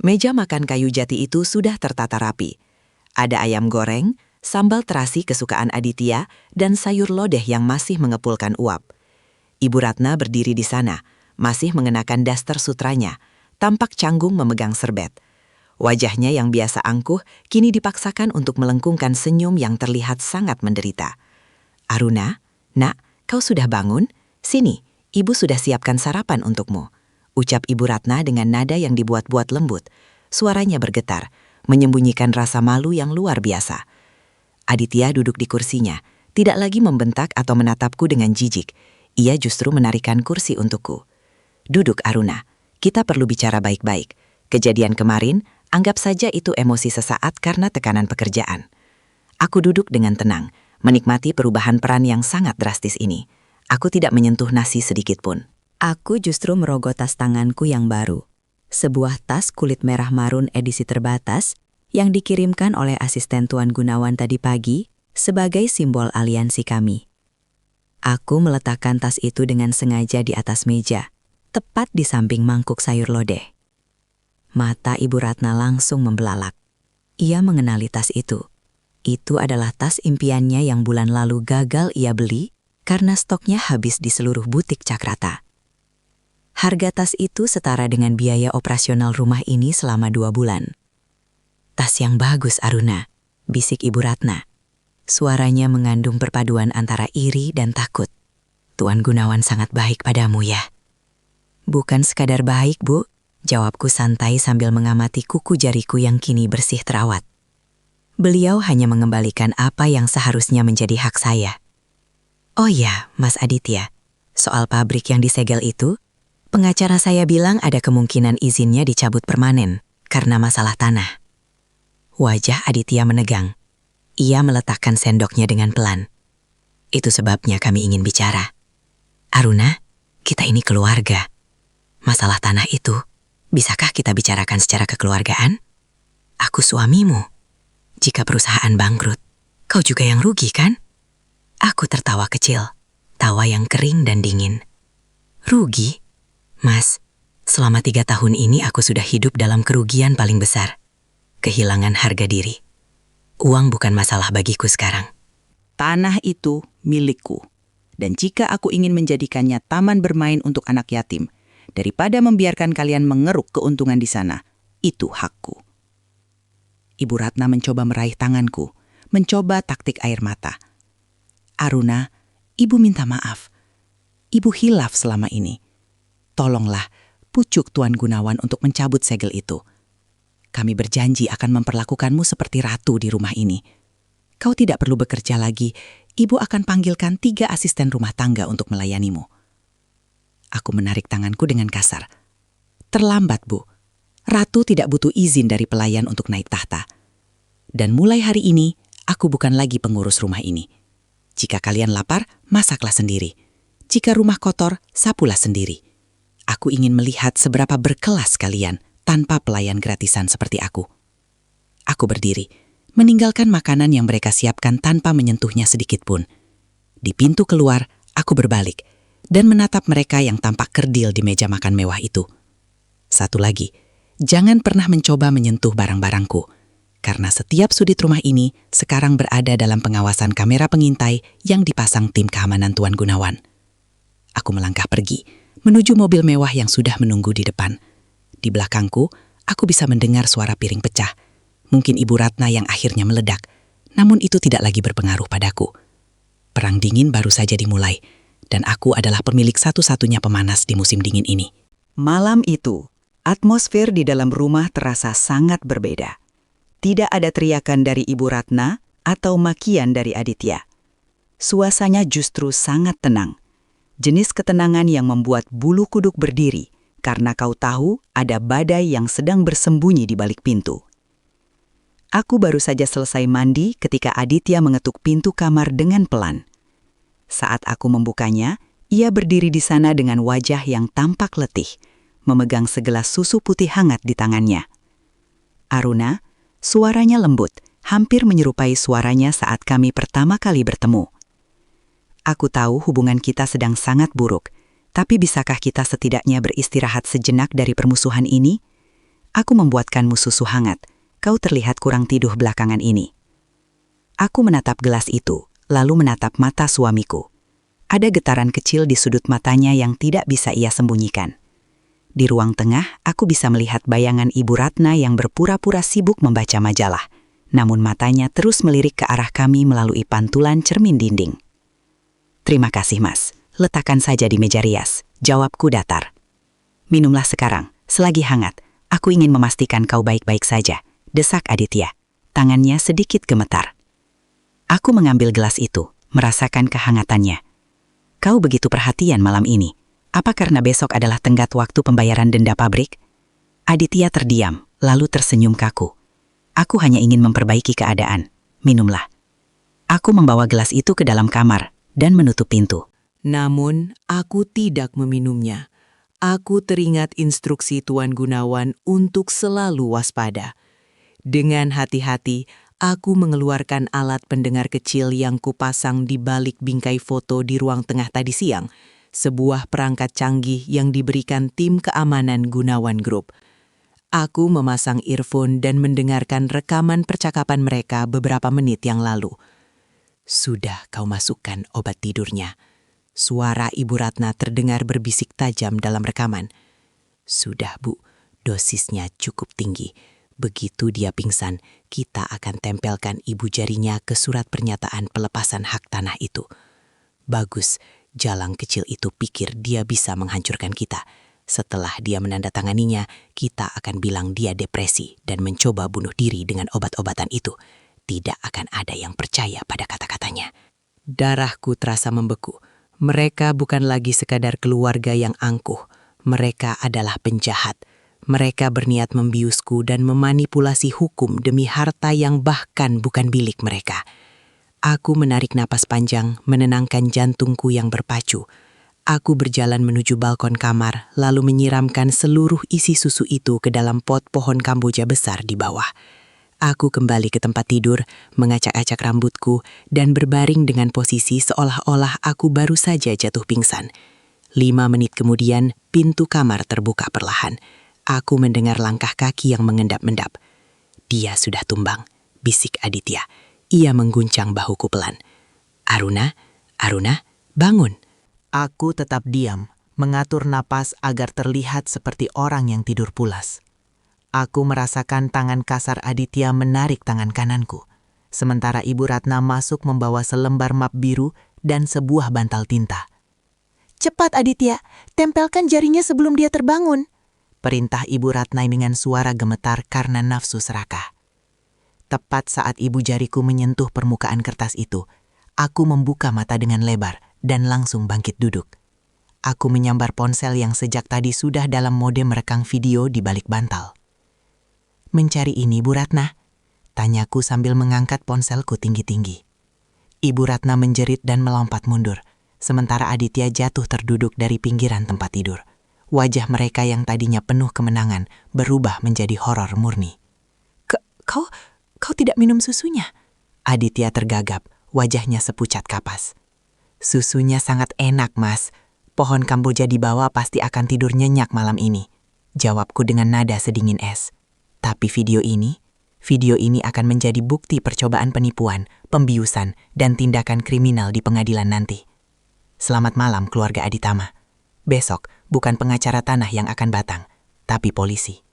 B: Meja makan kayu jati itu sudah tertata rapi. Ada ayam goreng, sambal terasi kesukaan Aditya, dan sayur lodeh yang masih mengepulkan uap. Ibu Ratna berdiri di sana, masih mengenakan daster sutranya, tampak canggung memegang serbet. Wajahnya yang biasa angkuh kini dipaksakan untuk melengkungkan senyum yang terlihat sangat menderita. Aruna, nak, kau sudah bangun? Sini, ibu sudah siapkan sarapan untukmu, ucap Ibu Ratna dengan nada yang dibuat-buat lembut.
A: Suaranya bergetar, menyembunyikan rasa malu yang luar biasa. Aditya duduk di kursinya, tidak lagi membentak atau menatapku dengan jijik. Ia justru menarikan kursi untukku. Duduk, Aruna. Kita perlu bicara baik-baik. Kejadian kemarin, anggap saja itu emosi sesaat karena tekanan pekerjaan. Aku duduk dengan tenang, menikmati perubahan peran yang sangat drastis ini. Aku tidak menyentuh nasi sedikit pun.
D: Aku justru merogoh tas tanganku yang baru. Sebuah tas kulit merah marun edisi terbatas yang dikirimkan oleh asisten Tuan Gunawan tadi pagi sebagai simbol aliansi kami. Aku meletakkan tas itu dengan sengaja di atas meja, tepat di samping mangkuk sayur lodeh. Mata Ibu Ratna langsung membelalak. Ia mengenali tas itu. Itu adalah tas impiannya yang bulan lalu gagal ia beli karena stoknya habis di seluruh butik Cakrata. Harga tas itu setara dengan biaya operasional rumah ini selama 2 bulan. Tas yang bagus, Aruna, bisik Ibu Ratna. Suaranya mengandung perpaduan antara iri dan takut. Tuan Gunawan sangat baik padamu ya. Bukan sekadar baik, Bu, jawabku santai sambil mengamati kuku jariku yang kini bersih terawat. Beliau hanya mengembalikan apa yang seharusnya menjadi hak saya. Oh ya, Mas Aditya, soal pabrik yang disegel itu, pengacara saya bilang ada kemungkinan izinnya dicabut permanen karena masalah tanah. Wajah Aditya menegang. Ia meletakkan sendoknya dengan pelan. Itu sebabnya kami ingin bicara. Aruna, kita ini keluarga. Masalah tanah itu, bisakah kita bicarakan secara kekeluargaan? Aku suamimu. Jika perusahaan bangkrut, kau juga yang rugi kan? Aku tertawa kecil, tawa yang kering dan dingin. Rugi? Mas, selama 3 tahun ini aku sudah hidup dalam kerugian paling besar. Kehilangan harga diri. Uang bukan masalah bagiku sekarang.
C: Tanah itu milikku. Dan jika aku ingin menjadikannya taman bermain untuk anak yatim, daripada membiarkan kalian mengeruk keuntungan di sana, itu hakku. Ibu Ratna mencoba meraih tanganku, mencoba taktik air mata. Aruna, Ibu minta maaf. Ibu hilaf selama ini. Tolonglah, pucuk Tuan Gunawan untuk mencabut segel itu. Kami berjanji akan memperlakukanmu seperti ratu di rumah ini. Kau tidak perlu bekerja lagi. Ibu akan panggilkan 3 asisten rumah tangga untuk melayanimu. Aku menarik tanganku dengan kasar. Terlambat, Bu. Ratu tidak butuh izin dari pelayan untuk naik tahta. Dan mulai hari ini, aku bukan lagi pengurus rumah ini. Jika kalian lapar, masaklah sendiri. Jika rumah kotor, sapulah sendiri. Aku ingin melihat seberapa berkelas kalian tanpa pelayan gratisan seperti aku. Aku berdiri, meninggalkan makanan yang mereka siapkan tanpa menyentuhnya sedikit pun. Di pintu keluar, aku berbalik dan menatap mereka yang tampak kerdil di meja makan mewah itu. Satu lagi, jangan pernah mencoba menyentuh barang-barangku, karena setiap sudut rumah ini sekarang berada dalam pengawasan kamera pengintai yang dipasang tim keamanan Tuan Gunawan. Aku melangkah pergi, menuju mobil mewah yang sudah menunggu di depan. Di belakangku, aku bisa mendengar suara piring pecah. Mungkin Ibu Ratna yang akhirnya meledak, namun itu tidak lagi berpengaruh padaku. Perang dingin baru saja dimulai, dan aku adalah pemilik satu-satunya pemanas di musim dingin ini.
B: Malam itu, atmosfer di dalam rumah terasa sangat berbeda. Tidak ada teriakan dari Ibu Ratna atau makian dari Aditya. Suasananya justru sangat tenang. Jenis ketenangan yang membuat bulu kuduk berdiri karena kau tahu ada badai yang sedang bersembunyi di balik pintu. Aku baru saja selesai mandi ketika Aditya mengetuk pintu kamar dengan pelan. Saat aku membukanya, ia berdiri di sana dengan wajah yang tampak letih, memegang segelas susu putih hangat di tangannya. Aruna, suaranya lembut, hampir menyerupai suaranya saat kami pertama kali bertemu. Aku tahu hubungan kita sedang sangat buruk, tapi bisakah kita setidaknya beristirahat sejenak dari permusuhan ini? Aku membuatkanmu susu hangat. Kau terlihat kurang tidur belakangan ini. Aku menatap gelas itu, lalu menatap mata suamiku. Ada getaran kecil di sudut matanya yang tidak bisa ia sembunyikan. Di ruang tengah, aku bisa melihat bayangan Ibu Ratna yang berpura-pura sibuk membaca majalah. Namun matanya terus melirik ke arah kami melalui pantulan cermin dinding. Terima kasih, Mas. Letakkan saja di meja rias. Jawabku datar. Minumlah sekarang, selagi hangat.
C: Aku ingin memastikan kau baik-baik saja, desak Aditya. Tangannya sedikit gemetar. Aku mengambil gelas itu, merasakan kehangatannya. Kau begitu perhatian malam ini. Apa karena besok adalah tenggat waktu pembayaran denda pabrik? Aditya terdiam, lalu tersenyum kaku. Aku hanya ingin memperbaiki keadaan. Minumlah. Aku membawa gelas itu ke dalam kamar dan menutup pintu.
B: Namun, aku tidak meminumnya. Aku teringat instruksi Tuan Gunawan untuk selalu waspada. Dengan hati-hati, aku mengeluarkan alat pendengar kecil yang kupasang di balik bingkai foto di ruang tengah tadi siang, sebuah perangkat canggih yang diberikan tim keamanan Gunawan Group. Aku memasang earphone dan mendengarkan rekaman percakapan mereka beberapa menit yang lalu. Sudah kau masukkan obat tidurnya. Suara Ibu Ratna terdengar berbisik tajam dalam rekaman. Sudah, Bu, dosisnya cukup tinggi. Begitu dia pingsan, kita akan tempelkan ibu jarinya ke surat pernyataan pelepasan hak tanah itu. Bagus, jalang kecil itu pikir dia bisa menghancurkan kita. Setelah dia menandatanganinya, kita akan bilang dia depresi dan mencoba bunuh diri dengan obat-obatan itu. Tidak akan ada yang percaya pada kata-katanya. Darahku terasa membeku. Mereka bukan lagi sekadar keluarga yang angkuh. Mereka adalah penjahat. Mereka berniat membiusku dan memanipulasi hukum demi harta yang bahkan bukan milik mereka. Aku menarik napas panjang, menenangkan jantungku yang berpacu. Aku berjalan menuju balkon kamar, lalu menyiramkan seluruh isi susu itu ke dalam pot pohon kamboja besar di bawah. Aku kembali ke tempat tidur, mengacak-acak rambutku, dan berbaring dengan posisi seolah-olah aku baru saja jatuh pingsan. 5 menit kemudian, pintu kamar terbuka perlahan. Aku mendengar langkah kaki yang mengendap-endap. Dia sudah tumbang, bisik Aditya. Ia mengguncang bahuku pelan. Aruna, bangun. Aku tetap diam, mengatur napas agar terlihat seperti orang yang tidur pulas. Aku merasakan tangan kasar Aditya menarik tangan kananku, sementara Ibu Ratna masuk membawa selembar map biru dan sebuah bantal tinta. "Cepat Aditya, tempelkan jarinya sebelum dia terbangun," perintah Ibu Ratna dengan suara gemetar karena nafsu serakah. Tepat saat ibu jariku menyentuh permukaan kertas itu, aku membuka mata dengan lebar dan langsung bangkit duduk. Aku menyambar ponsel yang sejak tadi sudah dalam mode merekam video di balik bantal. "Mencari ini, Bu Ratna?" tanyaku sambil mengangkat ponselku tinggi-tinggi. Ibu Ratna menjerit dan melompat mundur, sementara Aditya jatuh terduduk dari pinggiran tempat tidur. Wajah mereka yang tadinya penuh kemenangan berubah menjadi horor murni. Kau tidak minum susunya?" Aditya tergagap, wajahnya sepucat kapas. "Susunya sangat enak, Mas. Pohon kamboja di bawah pasti akan tidur nyenyak malam ini," jawabku dengan nada sedingin es. "Tapi video ini akan menjadi bukti percobaan penipuan, pembiusan, dan tindakan kriminal di pengadilan nanti. Selamat malam, keluarga Aditama. Besok bukan pengacara tanah yang akan batang, tapi polisi."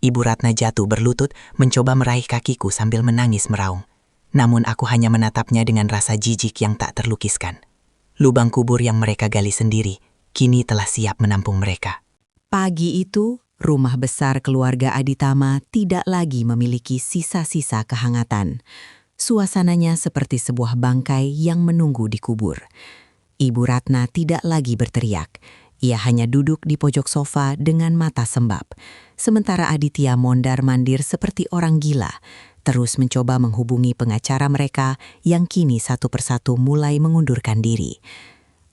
B: Ibu Ratna jatuh berlutut mencoba meraih kakiku sambil menangis meraung. Namun aku hanya menatapnya dengan rasa jijik yang tak terlukiskan. Lubang kubur yang mereka gali sendiri kini telah siap menampung mereka.
C: Pagi itu, rumah besar keluarga Aditama tidak lagi memiliki sisa-sisa kehangatan. Suasananya seperti sebuah bangkai yang menunggu dikubur. Ibu Ratna tidak lagi berteriak. Ia hanya duduk di pojok sofa dengan mata sembab. Sementara Aditya mondar-mandir seperti orang gila, terus mencoba menghubungi pengacara mereka yang kini satu persatu mulai mengundurkan diri.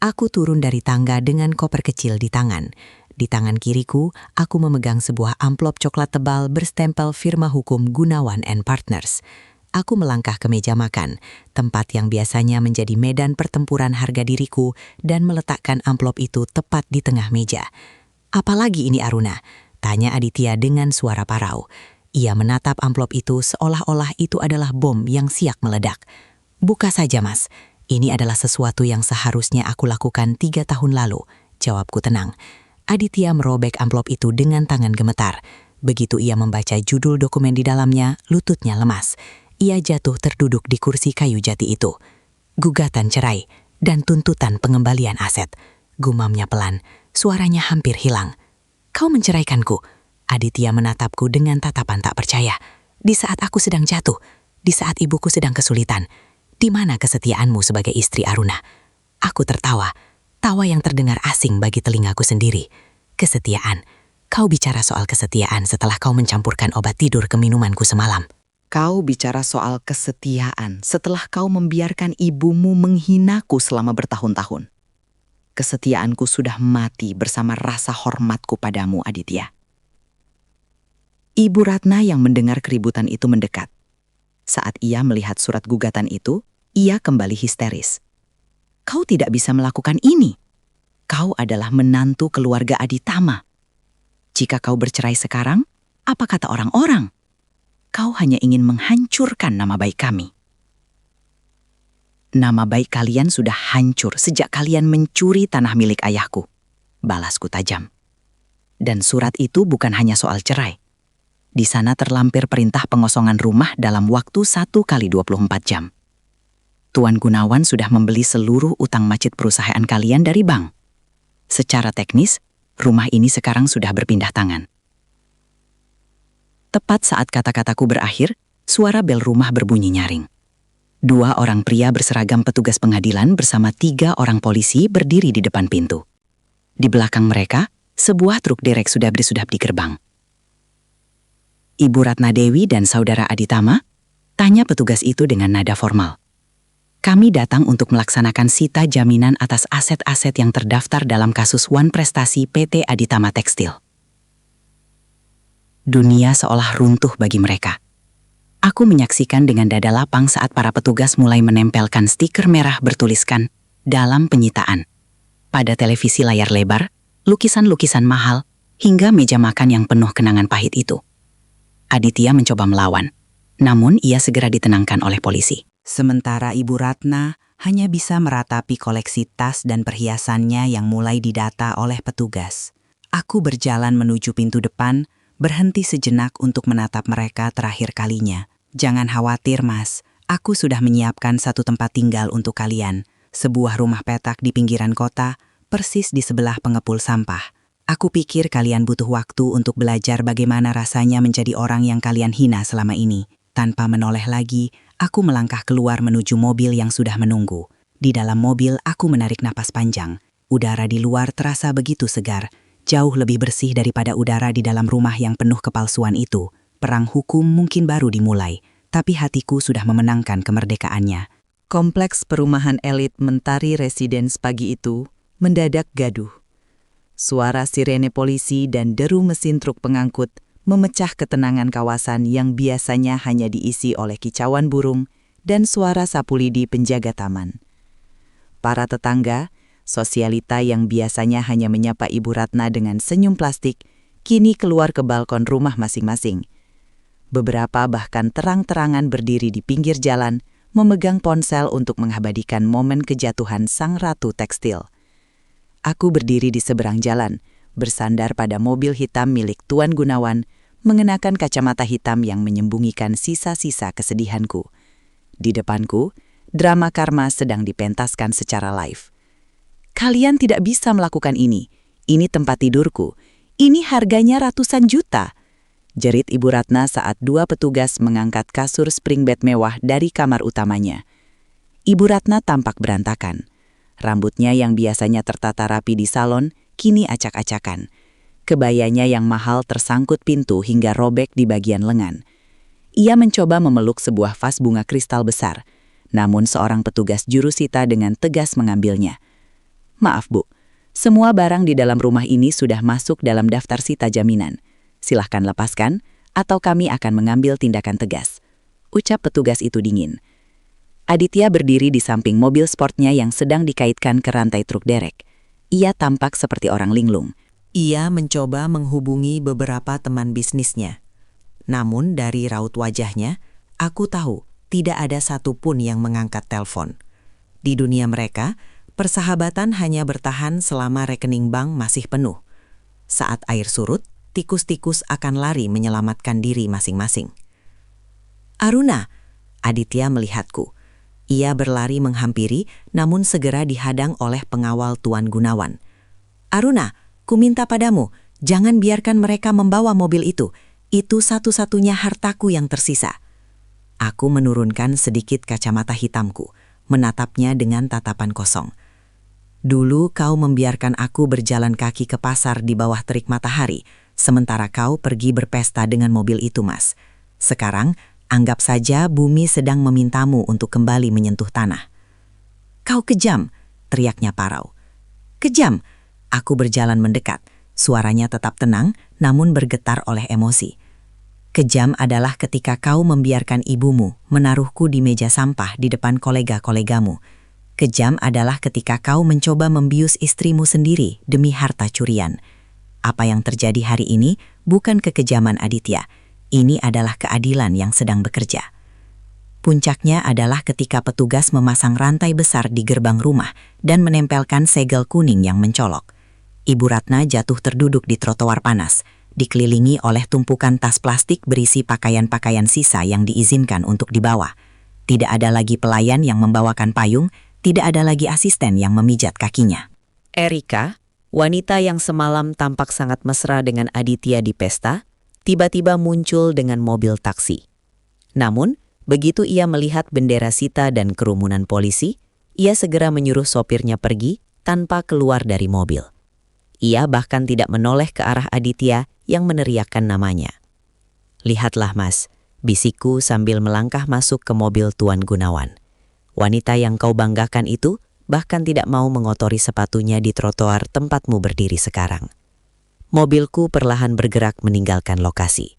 C: Aku turun dari tangga dengan koper kecil di tangan. Di tangan kiriku, aku memegang sebuah amplop coklat tebal berstempel firma hukum Gunawan & Partners. Aku melangkah ke meja makan, tempat yang biasanya menjadi medan pertempuran harga diriku, dan meletakkan amplop itu tepat di tengah meja. "Apalagi ini, Aruna?" tanya Aditya dengan suara parau. Ia menatap amplop itu seolah-olah itu adalah bom yang siap meledak. "Buka saja, Mas. Ini adalah sesuatu yang seharusnya aku lakukan 3 tahun lalu," jawabku tenang. Aditya merobek amplop itu dengan tangan gemetar. Begitu ia membaca judul dokumen di dalamnya, lututnya lemas. Ia jatuh terduduk di kursi kayu jati itu. "Gugatan cerai dan tuntutan pengembalian aset," gumamnya pelan. Suaranya hampir hilang. "Kau menceraikanku?" Aditya menatapku dengan tatapan tak percaya. Di saat aku sedang jatuh, di saat ibuku sedang kesulitan, di mana kesetiaanmu sebagai istri Aruna? Aku tertawa, tawa yang terdengar asing bagi telingaku sendiri. Kesetiaan. Kau bicara soal kesetiaan setelah kau mencampurkan obat tidur ke minumanku semalam.
B: Kau bicara soal kesetiaan setelah kau membiarkan ibumu menghinaku selama bertahun-tahun. Kesetiaanku sudah mati bersama rasa hormatku padamu, Aditya. Ibu Ratna yang mendengar keributan itu mendekat. Saat ia melihat surat gugatan itu, ia kembali histeris. Kau tidak bisa melakukan ini. Kau adalah menantu keluarga Aditama. Jika kau bercerai sekarang, apa kata orang-orang? Kau hanya ingin menghancurkan nama baik kami. Nama baik kalian sudah hancur sejak kalian mencuri tanah milik ayahku. Balasku tajam. Dan surat itu bukan hanya soal cerai. Di sana terlampir perintah pengosongan rumah dalam waktu 1 kali 24 jam. Tuan Gunawan sudah membeli seluruh utang macet perusahaan kalian dari bank. Secara teknis, rumah ini sekarang sudah berpindah tangan. Tepat saat kata-kataku berakhir, suara bel rumah berbunyi nyaring. 2 orang pria berseragam petugas pengadilan bersama 3 orang polisi berdiri di depan pintu. Di belakang mereka, sebuah truk derek sudah bersudap di gerbang. Ibu Ratna Dewi dan saudara Aditama, tanya petugas itu dengan nada formal. Kami datang untuk melaksanakan sita jaminan atas aset-aset yang terdaftar dalam kasus Wan Prestasi PT Aditama Tekstil. Dunia seolah runtuh bagi mereka. Aku menyaksikan dengan dada lapang saat para petugas mulai menempelkan stiker merah bertuliskan dalam penyitaan. Pada televisi layar lebar, lukisan-lukisan mahal, hingga meja makan yang penuh kenangan pahit itu. Aditya mencoba melawan, namun ia segera ditenangkan oleh polisi.
C: Sementara Ibu Ratna hanya bisa meratapi koleksi tas dan perhiasannya yang mulai didata oleh petugas. Aku berjalan menuju pintu depan, berhenti sejenak untuk menatap mereka terakhir kalinya. Jangan khawatir, Mas. Aku sudah menyiapkan satu tempat tinggal untuk kalian. Sebuah rumah petak di pinggiran kota, persis di sebelah pengepul sampah. Aku pikir kalian butuh waktu untuk belajar bagaimana rasanya menjadi orang yang kalian hina selama ini. Tanpa menoleh lagi, aku melangkah keluar menuju mobil yang sudah menunggu. Di dalam mobil, aku menarik napas panjang. Udara di luar terasa begitu segar. Jauh lebih bersih daripada udara di dalam rumah yang penuh kepalsuan itu. Perang hukum mungkin baru dimulai, tapi hatiku sudah memenangkan kemerdekaannya.
D: Kompleks perumahan elit Mentari Residence pagi itu mendadak gaduh. Suara sirene polisi dan deru mesin truk pengangkut memecah ketenangan kawasan yang biasanya hanya diisi oleh kicauan burung dan suara sapu lidi penjaga taman. Para tetangga, sosialita yang biasanya hanya menyapa Ibu Ratna dengan senyum plastik, kini keluar ke balkon rumah masing-masing. Beberapa bahkan terang-terangan berdiri di pinggir jalan, memegang ponsel untuk mengabadikan momen kejatuhan sang ratu tekstil. Aku berdiri di seberang jalan, bersandar pada mobil hitam milik Tuan Gunawan, mengenakan kacamata hitam yang menyembunyikan sisa-sisa kesedihanku. Di depanku, drama karma sedang dipentaskan secara live. Kalian tidak bisa melakukan ini. Ini tempat tidurku. Ini harganya ratusan juta. Jerit Ibu Ratna saat 2 petugas mengangkat kasur spring bed mewah dari kamar utamanya. Ibu Ratna tampak berantakan. Rambutnya yang biasanya tertata rapi di salon, kini acak-acakan. Kebayanya yang mahal tersangkut pintu hingga robek di bagian lengan. Ia mencoba memeluk sebuah vas bunga kristal besar, namun seorang petugas jurusita dengan tegas mengambilnya. Maaf Bu, semua barang di dalam rumah ini sudah masuk dalam daftar sita jaminan. Silahkan lepaskan, atau kami akan mengambil tindakan tegas. Ucap petugas itu dingin. Aditya berdiri di samping mobil sportnya yang sedang dikaitkan ke rantai truk derek. Ia tampak seperti orang linglung.
B: Ia mencoba menghubungi beberapa teman bisnisnya. Namun dari raut wajahnya, aku tahu tidak ada satupun yang mengangkat telepon. Di dunia mereka, persahabatan hanya bertahan selama rekening bank masih penuh. Saat air surut, tikus-tikus akan lari menyelamatkan diri masing-masing. Aruna, Aditya melihatku. Ia berlari menghampiri, namun segera dihadang oleh pengawal Tuan Gunawan. Aruna, ku minta padamu,
A: Jangan biarkan mereka membawa mobil itu. Itu satu-satunya hartaku yang tersisa. Aku menurunkan sedikit kacamata hitamku, menatapnya dengan tatapan kosong. Dulu kau membiarkan aku berjalan kaki ke pasar di bawah terik matahari, sementara kau pergi berpesta dengan mobil itu, Mas. Sekarang, anggap saja bumi sedang memintamu untuk kembali menyentuh tanah. Kau kejam, teriaknya Parau. Kejam. Aku berjalan mendekat. Suaranya tetap tenang, namun bergetar oleh emosi. Kejam adalah ketika kau membiarkan ibumu menaruhku di meja sampah di depan kolega-kolegamu. Kejam adalah ketika kau mencoba membius istrimu sendiri demi harta curian. Apa yang terjadi hari ini bukan kekejaman Aditya. Ini adalah keadilan yang sedang bekerja. Puncaknya adalah ketika petugas memasang rantai besar di gerbang rumah dan menempelkan segel kuning yang mencolok. Ibu Ratna jatuh terduduk di trotoar panas, dikelilingi oleh tumpukan tas plastik berisi pakaian-pakaian sisa yang diizinkan untuk dibawa. Tidak ada lagi pelayan yang membawakan payung, tidak ada lagi asisten yang memijat kakinya.
D: Erika, wanita yang semalam tampak sangat mesra dengan Aditya di pesta, tiba-tiba muncul dengan mobil taksi. Namun, begitu ia melihat bendera Sita dan kerumunan polisi, ia segera menyuruh sopirnya pergi tanpa keluar dari mobil. Ia bahkan tidak menoleh ke arah Aditya yang meneriakkan namanya. Lihatlah, Mas, bisikku sambil melangkah masuk ke mobil Tuan Gunawan. Wanita yang kau banggakan itu bahkan tidak mau mengotori sepatunya di trotoar tempatmu berdiri sekarang. Mobilku perlahan bergerak meninggalkan lokasi.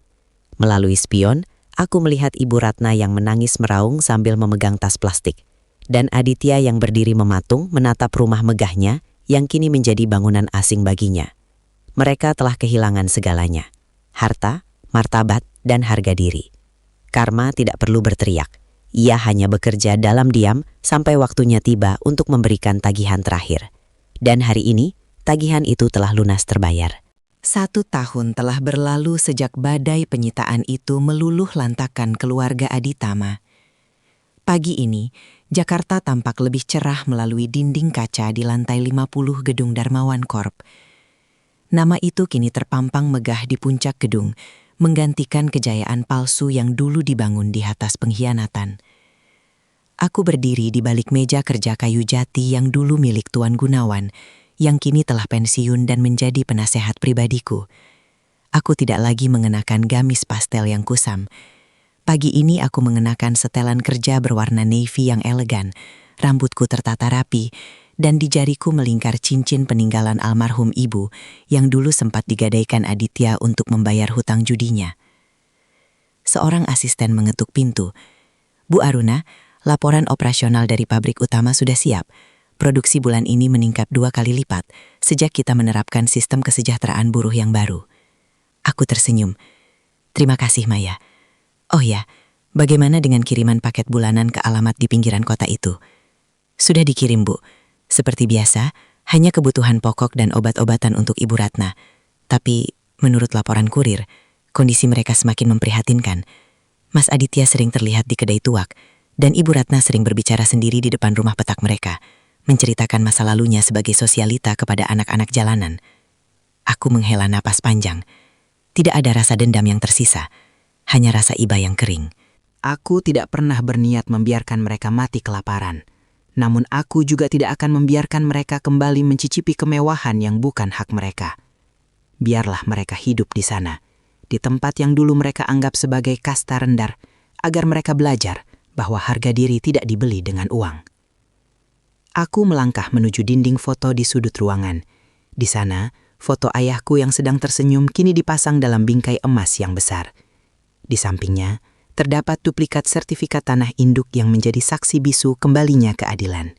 D: Melalui spion, aku melihat Ibu Ratna yang menangis meraung sambil memegang tas plastik, dan Aditya yang berdiri mematung menatap rumah megahnya yang kini menjadi bangunan asing baginya. Mereka telah kehilangan segalanya, harta, martabat, dan harga diri. Karma tidak perlu berteriak, ia hanya bekerja dalam diam sampai waktunya tiba untuk memberikan tagihan terakhir. Dan hari ini, tagihan itu telah lunas terbayar.
C: 1 tahun telah berlalu sejak badai penyitaan itu meluluh lantakkan keluarga Aditama. Pagi ini, Jakarta tampak lebih cerah melalui dinding kaca di lantai 50 gedung Darmawan Corp. Nama itu kini terpampang megah di puncak gedung, menggantikan kejayaan palsu yang dulu dibangun di atas pengkhianatan. Aku berdiri di balik meja kerja kayu jati yang dulu milik Tuan Gunawan, yang kini telah pensiun dan menjadi penasehat pribadiku. Aku tidak lagi mengenakan gamis pastel yang kusam. Pagi ini aku mengenakan setelan kerja berwarna navy yang elegan, rambutku tertata rapi, dan di jariku melingkar cincin peninggalan almarhum ibu yang dulu sempat digadaikan Aditya untuk membayar hutang judinya. Seorang asisten mengetuk pintu. Bu Aruna, laporan operasional dari pabrik utama sudah siap. Produksi bulan ini meningkat 2 kali lipat sejak kita menerapkan sistem kesejahteraan buruh yang baru. Aku tersenyum. Terima kasih, Maya. Oh ya, bagaimana dengan kiriman paket bulanan ke alamat di pinggiran kota itu? Sudah dikirim, Bu. Seperti biasa, hanya kebutuhan pokok dan obat-obatan untuk Ibu Ratna. Tapi, menurut laporan kurir, kondisi mereka semakin memprihatinkan. Mas Aditya sering terlihat di kedai tuak, dan Ibu Ratna sering berbicara sendiri di depan rumah petak mereka, menceritakan masa lalunya sebagai sosialita kepada anak-anak jalanan. Aku menghela napas panjang. Tidak ada rasa dendam yang tersisa, hanya rasa iba yang kering.
B: Aku tidak pernah berniat membiarkan mereka mati kelaparan. Namun aku juga tidak akan membiarkan mereka kembali mencicipi kemewahan yang bukan hak mereka. Biarlah mereka hidup di sana, di tempat yang dulu mereka anggap sebagai kasta rendah, agar mereka belajar bahwa harga diri tidak dibeli dengan uang. Aku melangkah menuju dinding foto di sudut ruangan. Di sana, foto ayahku yang sedang tersenyum kini dipasang dalam bingkai emas yang besar. Di sampingnya, terdapat duplikat sertifikat tanah induk yang menjadi saksi bisu kembalinya keadilan.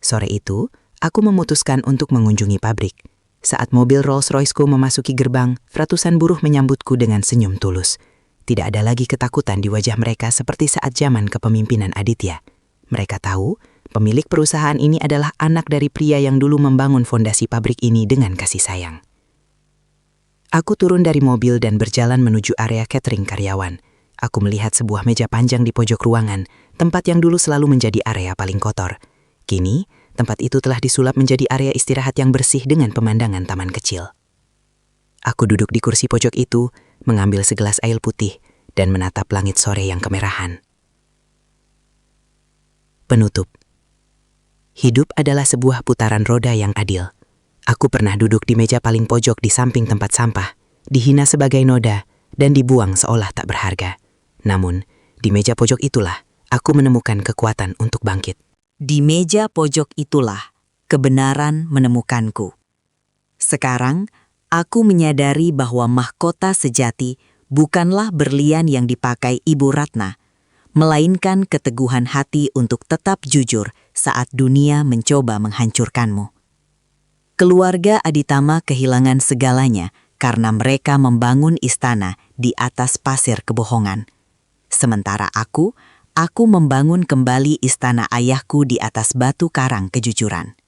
B: Sore itu, aku memutuskan untuk mengunjungi pabrik. Saat mobil Rolls-Royce-ku memasuki gerbang, ratusan buruh menyambutku dengan senyum tulus. Tidak ada lagi ketakutan di wajah mereka seperti saat zaman kepemimpinan Aditya. Mereka tahu, pemilik perusahaan ini adalah anak dari pria yang dulu membangun fondasi pabrik ini dengan kasih sayang. Aku turun dari mobil dan berjalan menuju area catering karyawan. Aku melihat sebuah meja panjang di pojok ruangan, tempat yang dulu selalu menjadi area paling kotor. Kini, tempat itu telah disulap menjadi area istirahat yang bersih dengan pemandangan taman kecil.
G: Aku duduk di kursi pojok itu, mengambil segelas air putih, dan menatap langit sore yang kemerahan. Penutup. Hidup adalah sebuah putaran roda yang adil. Aku pernah duduk di meja paling pojok di samping tempat sampah, dihina sebagai noda, dan dibuang seolah tak berharga. Namun, di meja pojok itulah aku menemukan kekuatan untuk bangkit.
A: Di meja pojok itulah kebenaran menemukanku. Sekarang, aku menyadari bahwa mahkota sejati bukanlah berlian yang dipakai Ibu Ratna, melainkan keteguhan hati untuk tetap jujur saat dunia mencoba menghancurkanmu. Keluarga Aditama kehilangan segalanya karena mereka membangun istana di atas pasir kebohongan. Sementara aku membangun kembali istana ayahku di atas batu karang kejujuran.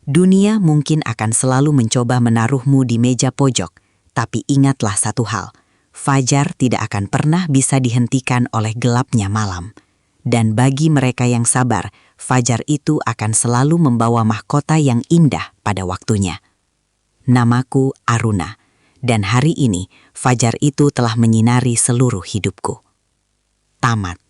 A: Dunia mungkin akan selalu mencoba menaruhmu di meja pojok, tapi ingatlah satu hal, fajar tidak akan pernah bisa dihentikan oleh gelapnya malam. Dan bagi mereka yang sabar, fajar itu akan selalu membawa mahkota yang indah pada waktunya. Namaku Aruna, dan hari ini fajar itu telah menyinari seluruh hidupku. Tamat.